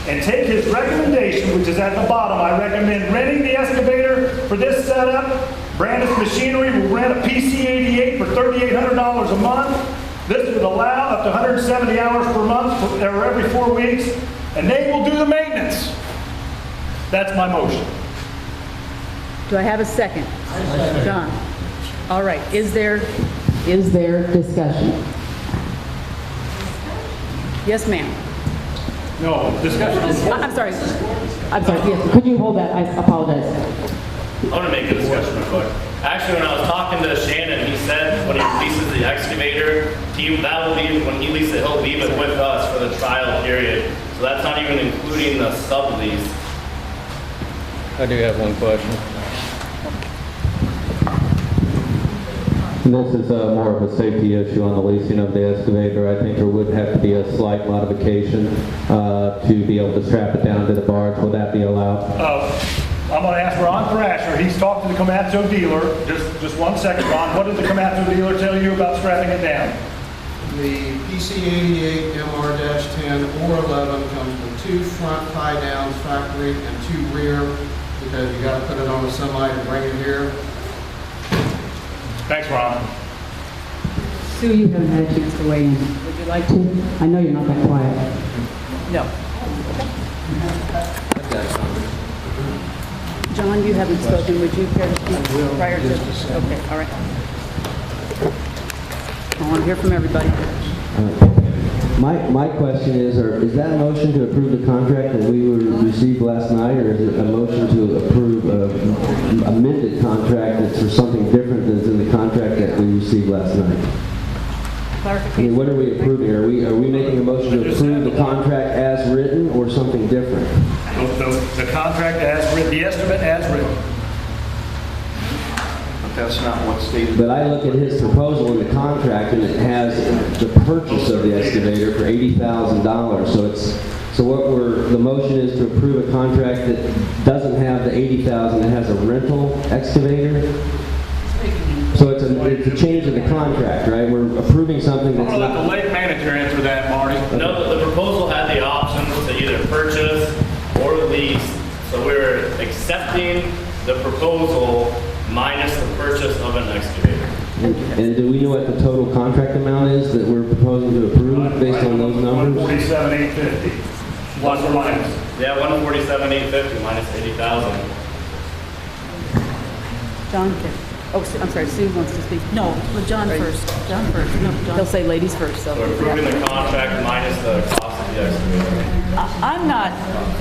and take his recommendation, which is at the bottom. I recommend renting the excavator for this setup. Brandis Machinery will rent a PC-88 for $3,800 a month. This would allow up to 170 hours per month or every 4 weeks, and they will do the maintenance. That's my motion. Do I have a second? John. All right. Is there discussion? Yes, ma'am. No, discussion. I'm sorry. Yes, could you hold that? I apologize. I want to make a discussion real quick. Actually, when I was talking to Shannon, he said when he leases the excavator, that will be, when he leases it, he'll leave it with us for the trial period. So that's not even including the sublease. I do have one question. And this is more of a safety issue on the leasing of the excavator. I think there would have to be a slight modification to be able to strap it down to the barge. Will that be allowed? I'm going to ask Ron Thrasher. He's talked to the Komatsu dealer. Just 1 second, Ron. What did the Komatsu dealer tell you about strapping it down? The PC88 MR-10 or 11 comes with 2 front tie downs factory and 2 rear, because you got to put it on a semi to bring it here. Thanks, Ron. Sue, you haven't had a chance to weigh in. Would you like to? I know you're not that quiet. No. John, you haven't spoken. Would you care to speak prior to? Okay, all right. I want to hear from everybody. My question is that a motion to approve the contract that we received last night, or is it a motion to approve an amended contract that's for something different than in the contract that we received last night? I mean, what are we approving? Are we making a motion to approve the contract as written or something different? The contract as written, the estimate as written. That's not what's stated. But I look at his proposal in the contract, and it has the purchase of the excavator for $80,000. So the motion is to approve a contract that doesn't have the $80,000, it has a rental excavator. So it's a change of the contract, right? We're approving something that's I'm going to not. let the lake manager answer that, Marty. No, the proposal had the option to either purchase or lease, so we're accepting the proposal minus the purchase of an excavator. And do we know what the total contract amount is that we're proposing to approve based on those numbers? $147,850. Plus or minus. Yeah, $147,850 minus $80,000. John, oh, I'm sorry, Sue wants to speak. No, but John first. John first. No, John. He'll say ladies first, so. So we're approving the contract minus the cost of the excavator. I'm not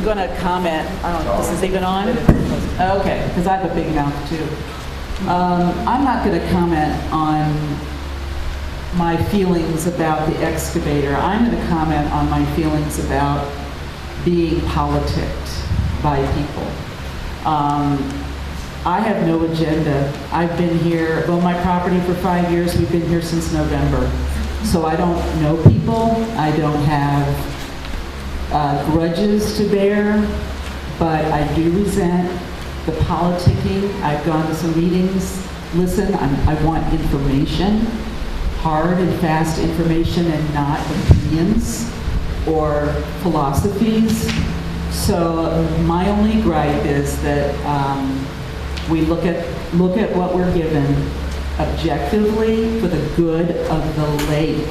going to comment. I don't know. This is even on? Okay, because I have a big mouth too. I'm not going to comment on my feelings about the excavator. I'm going to comment on my feelings about being politicked by people. I have no agenda. I've been here, owned my property for 5 years. We've been here since November. So I don't know people. I don't have grudges to bear, but I do resent the politicking. I've gone to some meetings. Listen, I want information, hard and fast information, and not opinions or philosophies. So my only gripe is that we look at what we're given objectively for the good of the lake,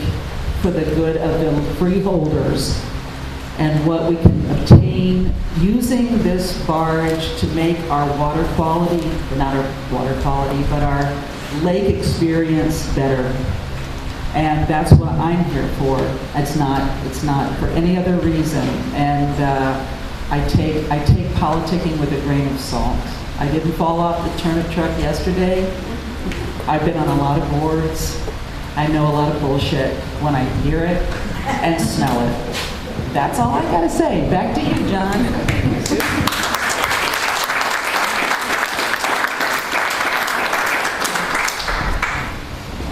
for the good of the freeholders, and what we can obtain using this barge to make our water quality, not our water quality, but our lake experience better. And that's what I'm here for. It's not for any other reason. And I take politicking with a grain of salt. I didn't fall off the turnip truck yesterday. I've been on a lot of boards. I know a lot of bullshit when I hear it and smell it. That's all I gotta say. Back to you, John.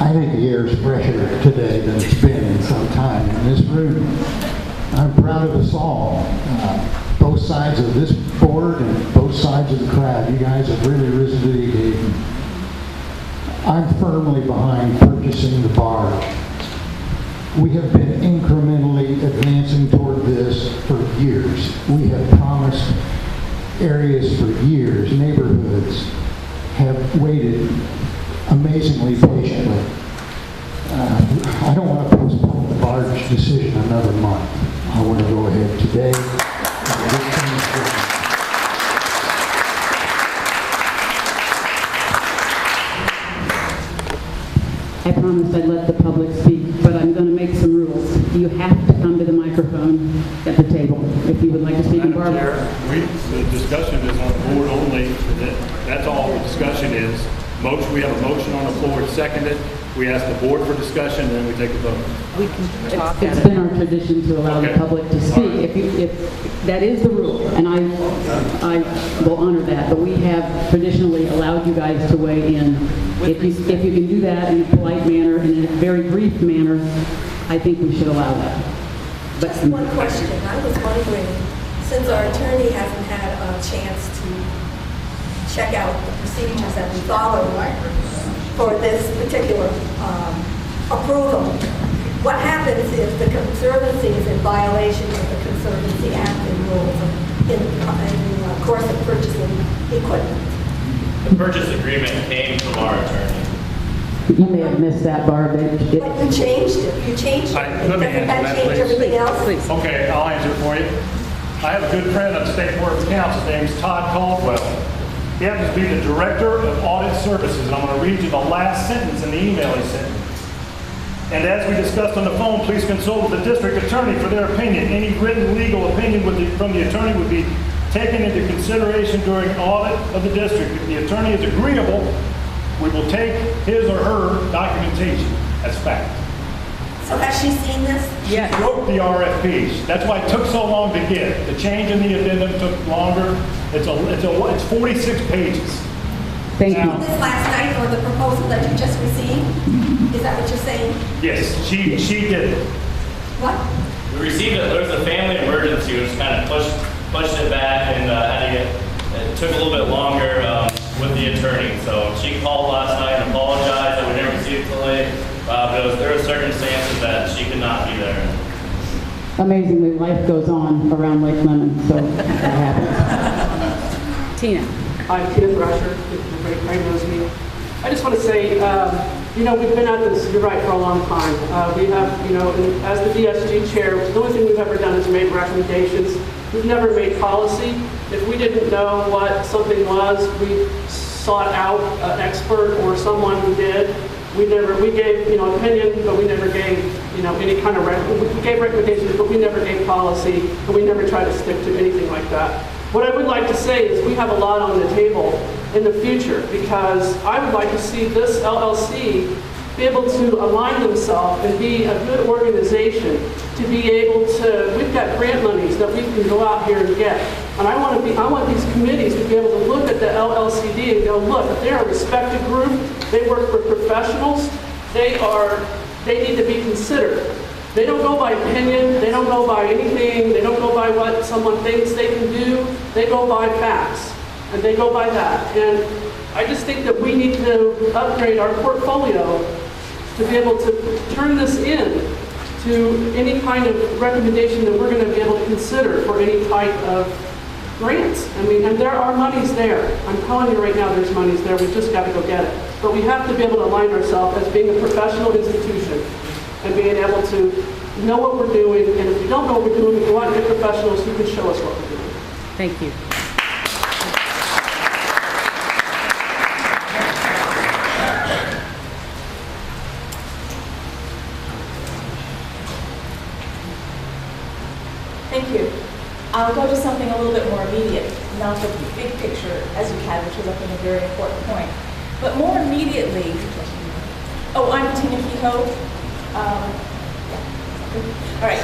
I think the air is fresher today than it's been in some time in this room. I'm proud of us all. Both sides of this board and both sides of the crowd. You guys have really risen to the occasion. I'm firmly behind purchasing the barge. We have been incrementally advancing toward this for years. We have promised areas for years. Neighborhoods have waited amazingly patiently. I don't want to postpone the barge decision another month. I want to go ahead today. I promised I'd let the public speak, but I'm going to make some rules. You have to come to the microphone at the table if you would like to speak in Barbara. The discussion is on the board only. That's all the discussion is. We have a motion on the floor, it's seconded. We ask the board for discussion, and then we take a vote. It's been our tradition to allow the public to speak. that is the rule, and I will honor that, but we have traditionally allowed you guys to weigh in. If you can do that in a polite manner and in a very brief manner, I think we should allow that. But Just one question. I was wondering, since our attorney hasn't had a chance to check out the procedures that we follow for this particular approval, what happens if the Conservancy is in violation of the Conservancy Act and rules in the course of purchasing equipment? The purchase agreement came from our attorney. you may have missed that, Barb. But you changed it. You changed it. Let me answer Doesn't that that, change please. everything else? Okay, I'll answer it for you. I have a good friend on the State Board of Accounts. His name's Todd Caldwell. He happens to be the Director of Audit Services, and I'm going to read you the last sentence in the email he sent me. And as we discussed on the phone, please consult with the district attorney for their opinion. Any written legal opinion from the attorney would be taken into consideration during audit of the district. If the attorney is agreeable, we will take his or her documentation as fact. So has she seen this? Yes. She wrote the RFPs. That's why it took so long to get it. The change in the addendum took longer. It's 46 pages. Thank you. This last night, or the proposal that you just received? Is that what you're saying? Yes, she did it. What? We received it, there was a family emergency, which kind of pushed it back and it took a little bit longer with the attorney. So she called last night and apologized that we didn't receive it till late. But there were circumstances that she could not be there. Amazingly, life goes on around Lake Lemon, so that happens. Tina. I'm Tina Thrasher, everybody knows me. I just want to say, we've been at this, you're right, for a long time. We have, as the DSG chair, the only thing we've ever done is made recommendations. We've never made policy. If we didn't know what something was, we sought out an expert or someone who did. We gave, opinion, but we never gave, any kind of, we gave recommendations, but we never gave policy, and we never tried to stick to anything like that. What I would like to say is we have a lot on the table in the future, because I would like to see this LLC be able to align themselves and be a good organization to be able to, we've got grant monies that we can go out here and get. And I want these committees to be able to look at the LLCD and go, look, if they're a respected group, they work for professionals, they need to be considered. They don't go by opinion, they don't go by anything, they don't go by what someone thinks they can do, they go by facts, and they go by that. And I just think that we need to upgrade our portfolio to be able to turn this in to any kind of recommendation that we're going to be able to consider for any type of grants. I mean, and there are monies there. I'm telling you right now, there's monies there. We've just got to go get it. But we have to be able to align ourselves as being a professional institution and being able to know what we're doing. And if we don't know what we're doing, we go out and get professionals who can show us what we're doing. Thank you. Thank you. I'll go to something a little bit more immediate, not the big picture as you had, which was I think a very important point. But more immediately, I'm Tina Kehoe. All right.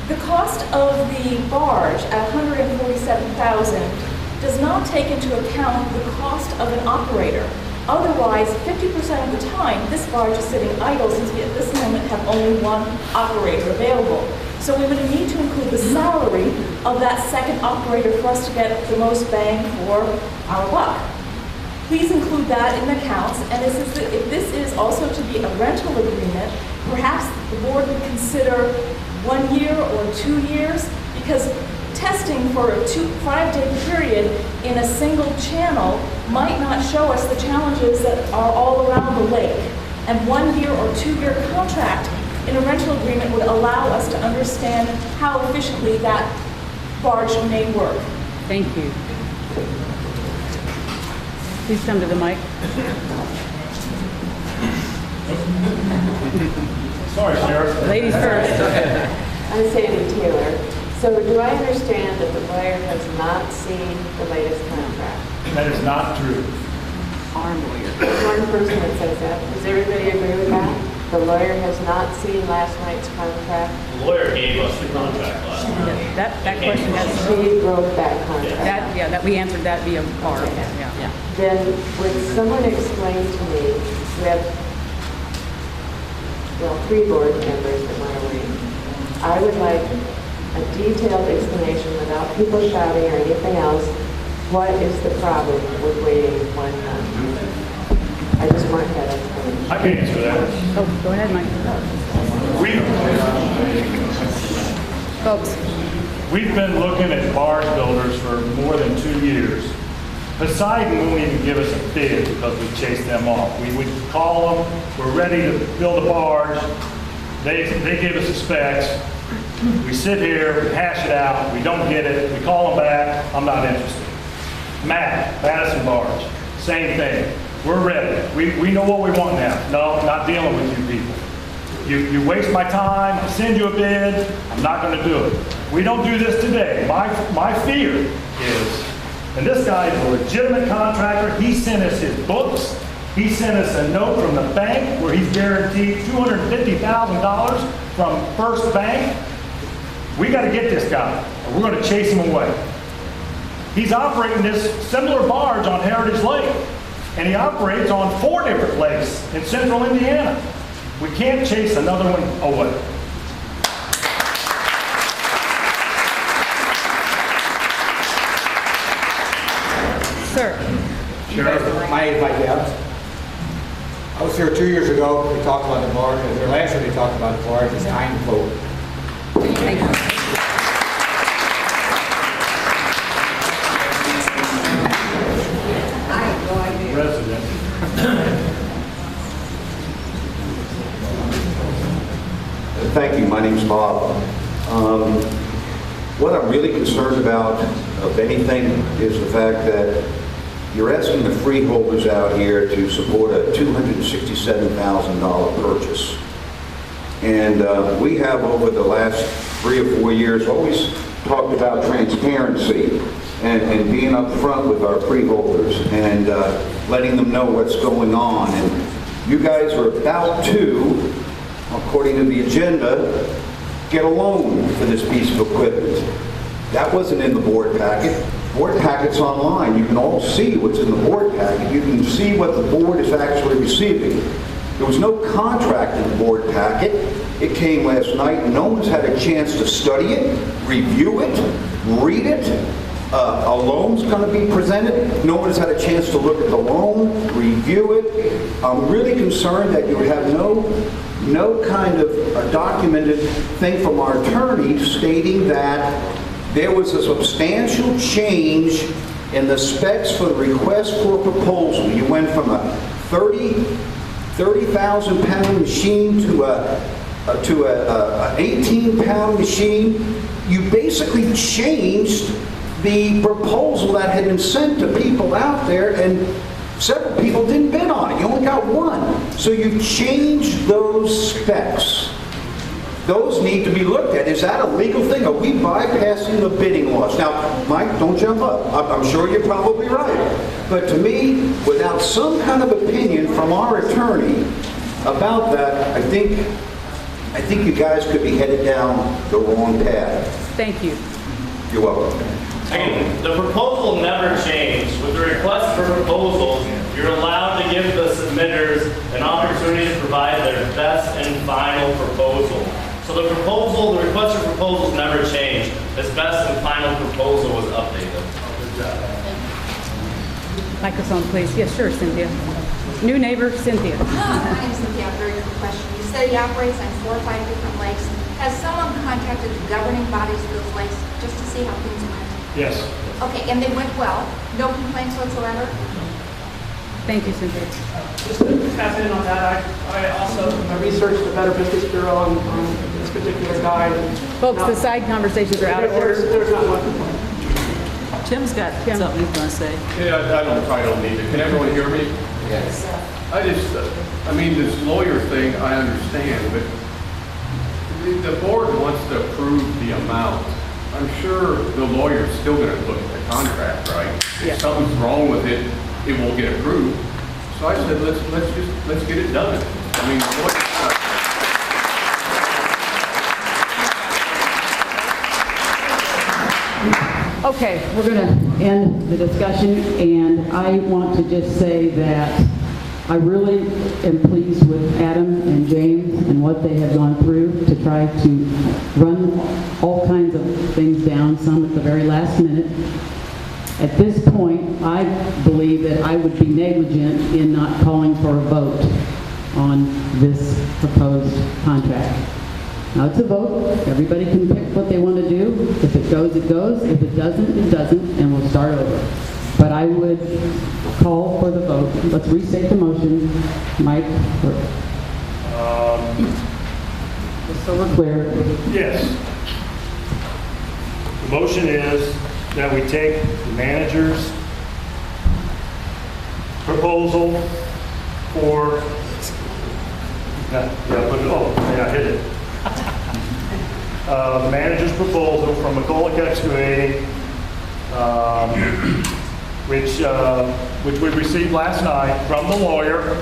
The cost of the barge at $147,000 does not take into account the cost of an operator. Otherwise, 50% of the time, this barge is sitting idle since we at this moment have only one operator available. So we would need to include the salary of that second operator for us to get the most bang for our buck. Please include that in the accounts, and if this is also to be a rental agreement, perhaps the board would consider 1 year or 2 years, because testing for a 5-day period in a single channel might not show us the challenges that are all around the lake. And 1 year or 2 year contract in a rental agreement would allow us to understand how efficiently that barge may work. Thank you. Please come to the mic. Sorry, Sheriff. Ladies first. I'm Sandy Taylor. So do I understand that the lawyer has not seen the latest contract? That is not true. Our lawyer. There's one person that says that. Does everybody agree with that? The lawyer has not seen last night's contract? The lawyer gave us the contract last night. That question has, She broke that contract. that we answered that via Barb, yeah. Then would someone explain to me, we have, well, 3 board members that want to leave. I would like a detailed explanation without people shouting or anything else. What is the problem with waiting 1 month? I just want that explanation. I can answer that. Oh, go ahead, Mike. Folks. We've been looking at barge builders for more than 2 years. Poseidon won't even give us a bid because we chased them off. We would call them, we're ready to build a barge. They give us the specs. We sit here, hash it out, we don't get it, we call them back, I'm not interested. Madison Barge, same thing. We're ready. We know what we want now. No, not dealing with you people. You waste my time, I send you a bid, I'm not going to do it. We don't do this today. My fear is, and this guy is a legitimate contractor, he sent us his books, he sent us a note from the bank where he's guaranteed $250,000 from First Bank. We got to get this guy, or we're going to chase him away. He's operating this similar barge on Heritage Lake, and he operates on 4 different lakes in central Indiana. We can't chase another one away. Sir. My name is Mike Debs. I was here 2 years ago. We talked about the barge, or last year we talked about the barge. It's time to vote. Thank you. President. Thank you. My name's Bob. What I'm really concerned about, of anything, is the fact that you're asking the freeholders out here to support a $267,000 purchase. And we have, over the last 3 or 4 years, always talked about transparency and being up front with our freeholders and letting them know what's going on. And you guys are about to, according to the agenda, get a loan for this piece of equipment. That wasn't in the board packet. Board packet's online. You can all see what's in the board packet. You can see what the board is actually receiving. There was no contract in the board packet. It came last night. No one's had a chance to study it, review it, read it. A loan's going to be presented. No one's had a chance to look at the loan, review it. I'm really concerned that you have no kind of a documented thing from our attorney stating that there was a substantial change in the specs for the request for proposal. You went from a 30,000 pound machine to a 18-pound machine. You basically changed the proposal that had been sent to people out there, and several people didn't bid on it. You only got one. So you changed those specs. Those need to be looked at. Is that a legal thing? Are we bypassing the bidding laws? Now, Mike, don't jump up. I'm sure you're probably right. But to me, without some kind of opinion from our attorney about that, I think you guys could be headed down the wrong path. Thank you. You're welcome. Again, the proposal never changed. With the request for proposals, you're allowed to give the submitters an opportunity to provide their best and final proposal. So the request for proposals never changed. This best and final proposal was updated. Microphone, please. Yes, sure, Cynthia. New neighbor, Cynthia. My name is Cynthia. Very good question. You said he operates on 4 or 5 different lakes. Has someone contacted the governing bodies of those lakes just to see how things went? Yes. Okay, and they went well? No complaints whatsoever? Thank you, Cynthia. Just to tap in on that, I also researched the Better Business Bureau on this particular guy. Folks, the side conversations are out of order. There's not one complaint. Tim's got something he's going to say. Yeah, I don't need it. Can everyone hear me? Yes. I mean, this lawyer thing, I understand, but the board wants to approve the amount. I'm sure the lawyer's still going to look at the contract, right? If something's wrong with it, it won't get approved. So I said, let's get it done. I mean, Okay, we're going to end the discussion, and I want to just say that I really am pleased with Adam and James and what they have gone through to try to run all kinds of things down, some at the very last minute. At this point, I believe that I would be negligent in not calling for a vote on this proposed contract. Now, it's a vote. Everybody can pick what they want to do. If it goes, it goes. If it doesn't, it doesn't, and we'll start over. But I would call for the vote. Let's restate the motion. Mike? Just so we're clear. Yes. The motion is that we take the manager's proposal for, I hit it. The manager's proposal from McCulloch Excavating, which we received last night from the lawyer,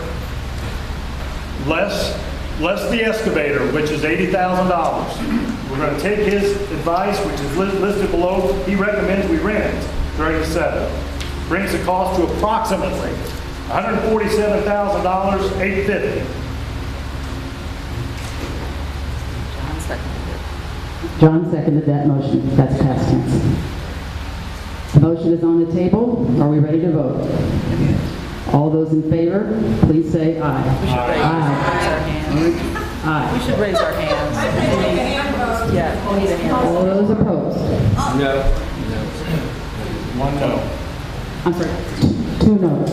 less the excavator, which is $80,000. We're going to take his advice, which is listed below. He recommends we rent it, 37. Brings the cost to approximately $147,000, $850. John seconded that motion. That's past tense. The motion is on the table. Are we ready to vote? All those in favor, please say aye. Aye. We should raise our hands. Yeah, we need a hand. All those opposed? No. One no. I'm sorry, 2 noes.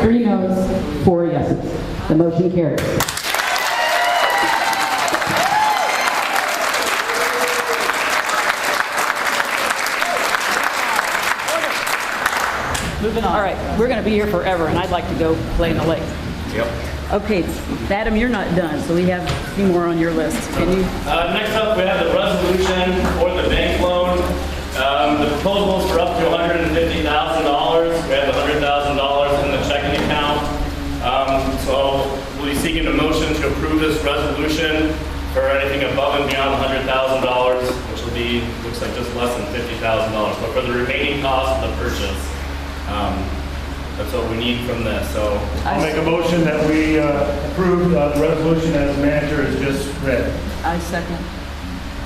3 noes, 4 yeses. The motion carries. Moving on. All right, we're going to be here forever, and I'd like to go play in the lake. Yep. Okay, Adam, you're not done, so we have a few more on your list. Can you? Next up, we have the resolution for the bank loan. The proposal is for up to $150,000. We have $100,000 in the checking account. So we'll be seeking a motion to approve this resolution for anything above and beyond $100,000, which will be, looks like just less than $50,000. But for the remaining cost of the purchase, that's what we need from this. So I'll make a motion that we approve the resolution as the manager has just read. I second.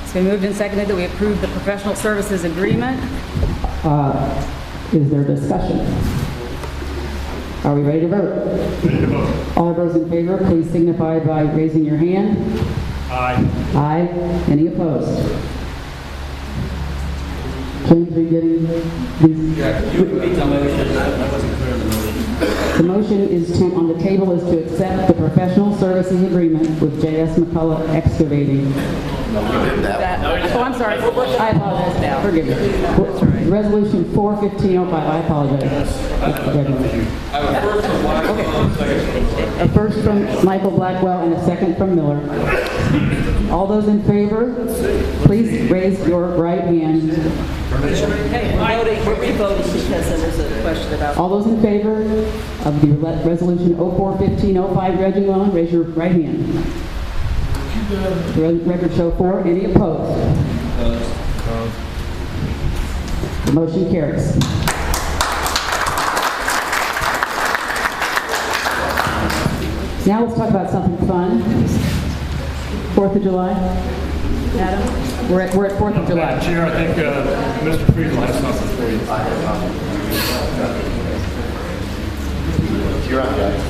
It's been moved and seconded that we approve the professional services agreement. Is there discussion? Are we ready to vote? Ready to vote. All those in favor, please signify by raising your hand. Aye. Aye. Any opposed? James, are you getting these? Yeah, you repeat the motion. I wasn't clear on the motion. The motion is to, on the table, is to accept the professional services agreement with J.S. McCulloch Excavating. Oh, I'm sorry. I apologize now. Forgive me. Resolution 41505. I apologize. I have a first from Blackwell and a second from A first from Michael Blackwell and a second from Miller. All those in favor, please raise your right hand. Hey, we're re-voting because there was a question about... All those in favor of the resolution 041505 dredging loan, raise your right hand. The record show 4. Any opposed? The motion carries. Now let's talk about something fun. 4th of July. Adam, we're at 4th of July. Madam Chair, I think Mr. Friedel has something for you. You're on, guys.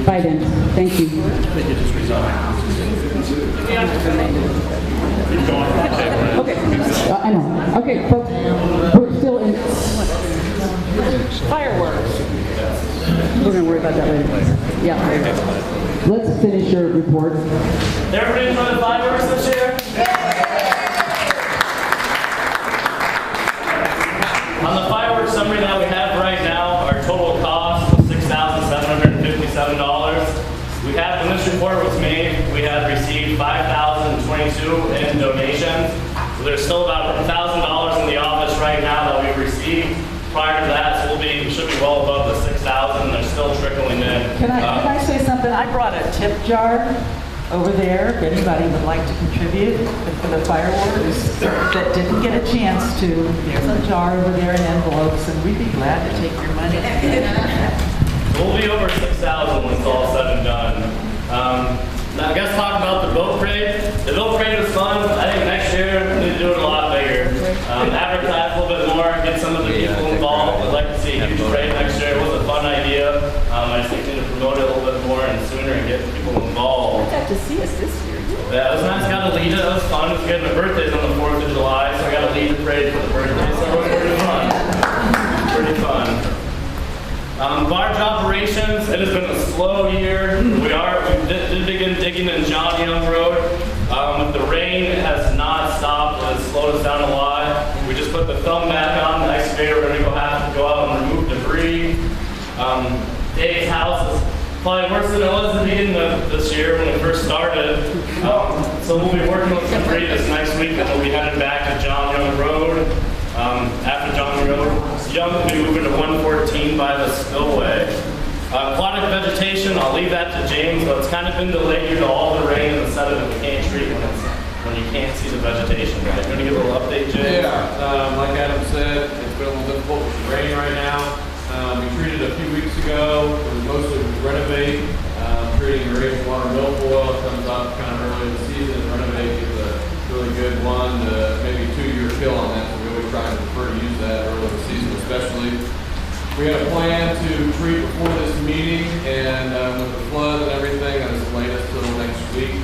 Bye then. Thank you. I think you just resigned. Keep going. Okay. I know. Okay, folks, we're still in Fireworks. We're going to worry about that later. Yeah. Let's finish your report. They're ready for the fireworks this year? On the fireworks summary that we have right now, our total cost was $6,757. We have, when this report was made, we had received $5,022 in donations. So there's still about $1,000 in the office right now that we received. Prior to that, so we should be well above the 6,000. They're still trickling in. Can I say something? I brought a tip jar over there if anybody would like to contribute for the fireworks that didn't get a chance to, there's a jar over there in envelopes, and we'd be glad to take your money. We'll be over 6,000 when it's all said and done. Now, I guess talk about the boat parade. The boat parade was fun. I think next year we need to do it a lot bigger. Advertise a little bit more, get some of the people involved. I'd like to see a huge parade next year. It was a fun idea. I just think we need to promote it a little bit more and sooner and get people involved. You got to see us this year. Yeah, it was nice. Got to lead it. It was fun. It was good. My birthday's on the 4th of July, so I got to lead the parade for the birthday. So it was pretty fun. Pretty fun. Barge operations, it has been a slow year. We did begin digging in John Young Road. The rain has not stopped. It has slowed us down a lot. We just put the thumb back on the excavator. We're going to have to go out and remove debris. Dave's house is probably worse than it was at the beginning of this year when we first started. So we'll be working with debris this next week, and we'll be headed back to John Young Road. After John Young will be moving to 114 by the spillway. Aquatic vegetation, I'll leave that to James, but it's kind of been delayed due to all the rain and the sediment we can't treat when you can't see the vegetation. Right? You want to give a little update, James? Yeah, like Adam said, it's been a little difficult with the rain right now. We treated a few weeks ago. It was mostly renovate, treating rainwater milfoil. It comes up kind of early in the season. Renovate is a really good one, maybe 2-year kill on that. So we always try and prefer to use that early in the season, especially. We had a plan to treat before this meeting, and with the flood and everything, that has delayed us till next week.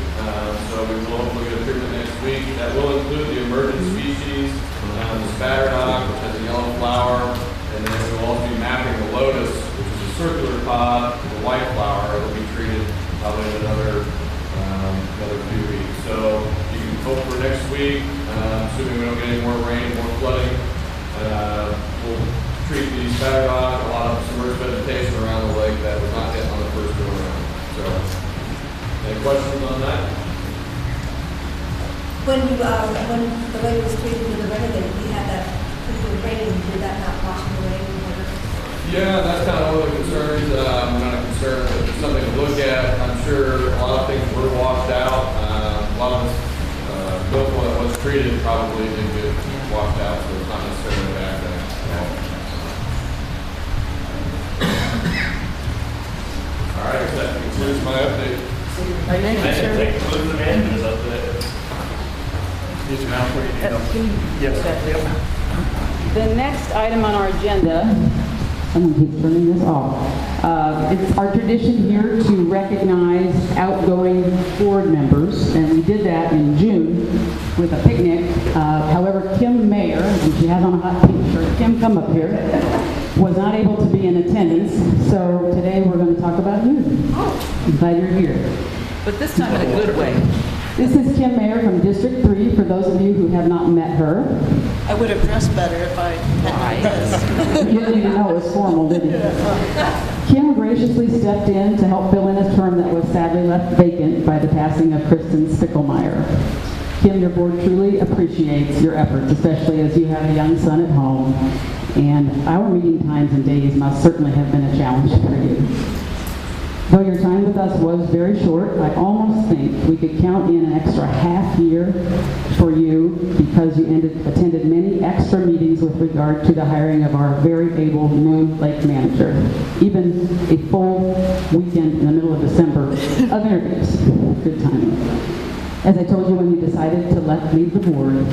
So we will hopefully get a treatment next week. That will include the emergent species, the spatterdock, which has a yellow flower, and then we'll also be mapping the lotus, which is a circular pod, with a white flower. It will be treated probably in another few weeks. So you can hope for next week, assuming we don't get any more rain, more flooding. We'll treat the spatterdock, a lot of submerged vegetation around the lake that was not hit on the first go around. So, any questions on that? When the lake was treated with the renovate, we had that pretty good rain. Did that not wash away? Yeah, that's kind of one of the concerns. Not a concern, but it's something to look at. I'm sure a lot of things were washed out. A lot of this milfoil that was treated probably didn't get washed out, so it's not necessarily bad thing. All right, that concludes my update. That concludes the manager's update. The next item on our agenda, someone keeps turning this off. It's our tradition here to recognize outgoing board members, and we did that in June with a picnic. However, Kim Mayer, and she has on a hot pink shirt, Kim, come up here, was not able to be in attendance, so today we're going to talk about you. I'm glad you're here. But this time in a good way. This is Kim Mayer from District 3, for those of you who have not met her. I would have dressed better if I had this. You didn't even know it was formal, did you? Kim graciously stepped in to help fill in a term that was sadly left vacant by the passing of Kristen Spickelmeyer. Kim, your board truly appreciates your efforts, especially as you have a young son at home, and our meeting times and days must certainly have been a challenge for you. Though your time with us was very short, I almost think we could count in an extra half year for you because you attended many extra meetings with regard to the hiring of our very able new lake manager. Even a full weekend in the middle of December of interviews. Good timing. As I told you when you decided to leave the board,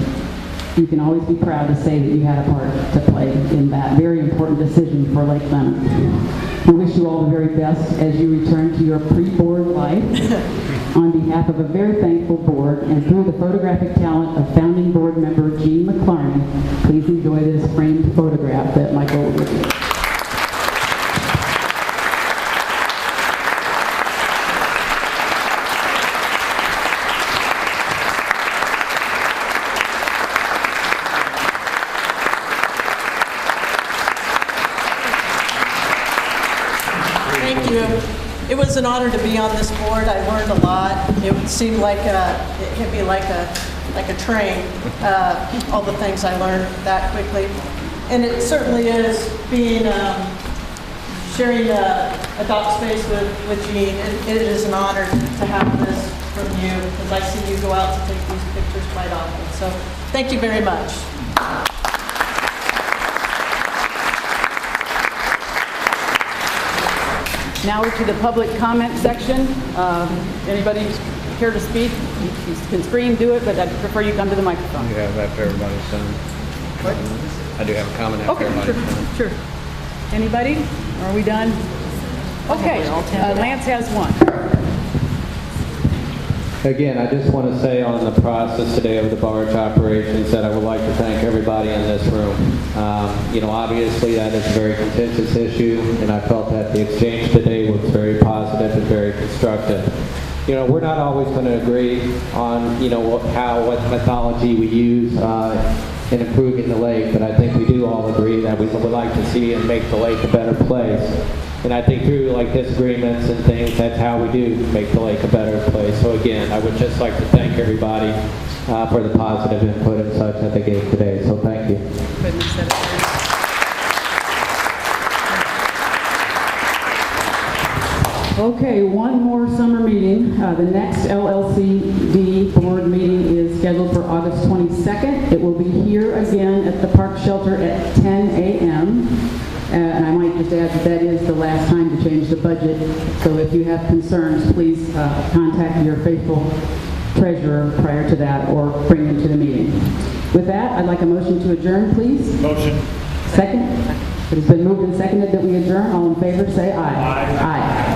you can always be proud to say that you had a part to play in that very important decision for Lake Leonard. We wish you all the very best as you return to your pre-board life. On behalf of a very thankful board and through the photographic talent of founding board member Jean McClarney, please enjoy this framed photograph that Michael will give you. Thank you. It was an honor to be on this board. I learned a lot. It seemed like it could be like a train. All the things I learned that quickly, and it certainly is being sharing a dock space with Jean. It is an honor to have this from you because I see you go out to take these pictures quite often. So Thank you very much. Now we're to the public comment section. Anybody care to speak? You can scream, do it, but I'd prefer you come to the microphone. You have after everybody's done. What? I do have a comment after Okay, everybody's done. sure. Anybody? Are we done? Okay, Lance has one. Again, I just want to say on the process today of the barge operations that I would like to thank everybody in this room. Obviously that is a very contentious issue, and I felt that the exchange today was very positive and very constructive. We're not always going to agree on, what methodology we use in improving the lake, but I think we do all agree that we would like to see and make the lake a better place. And I think through disagreements and things, that's how we do make the lake a better place. So again, I would just like to thank everybody for the positive input and such that they gave today. So thank you. Okay, one more summer meeting. The next LLCD board meeting is scheduled for August 22nd. It will be here again at the Park Shelter at 10 a.m. And I might just add that is the last time to change the budget. So if you have concerns, please contact your faithful treasurer prior to that or bring them to the meeting. With that, I'd like a motion to adjourn, please. Motion. Second? It has been moved and seconded that we adjourn. All in favor, say aye. Aye. Aye.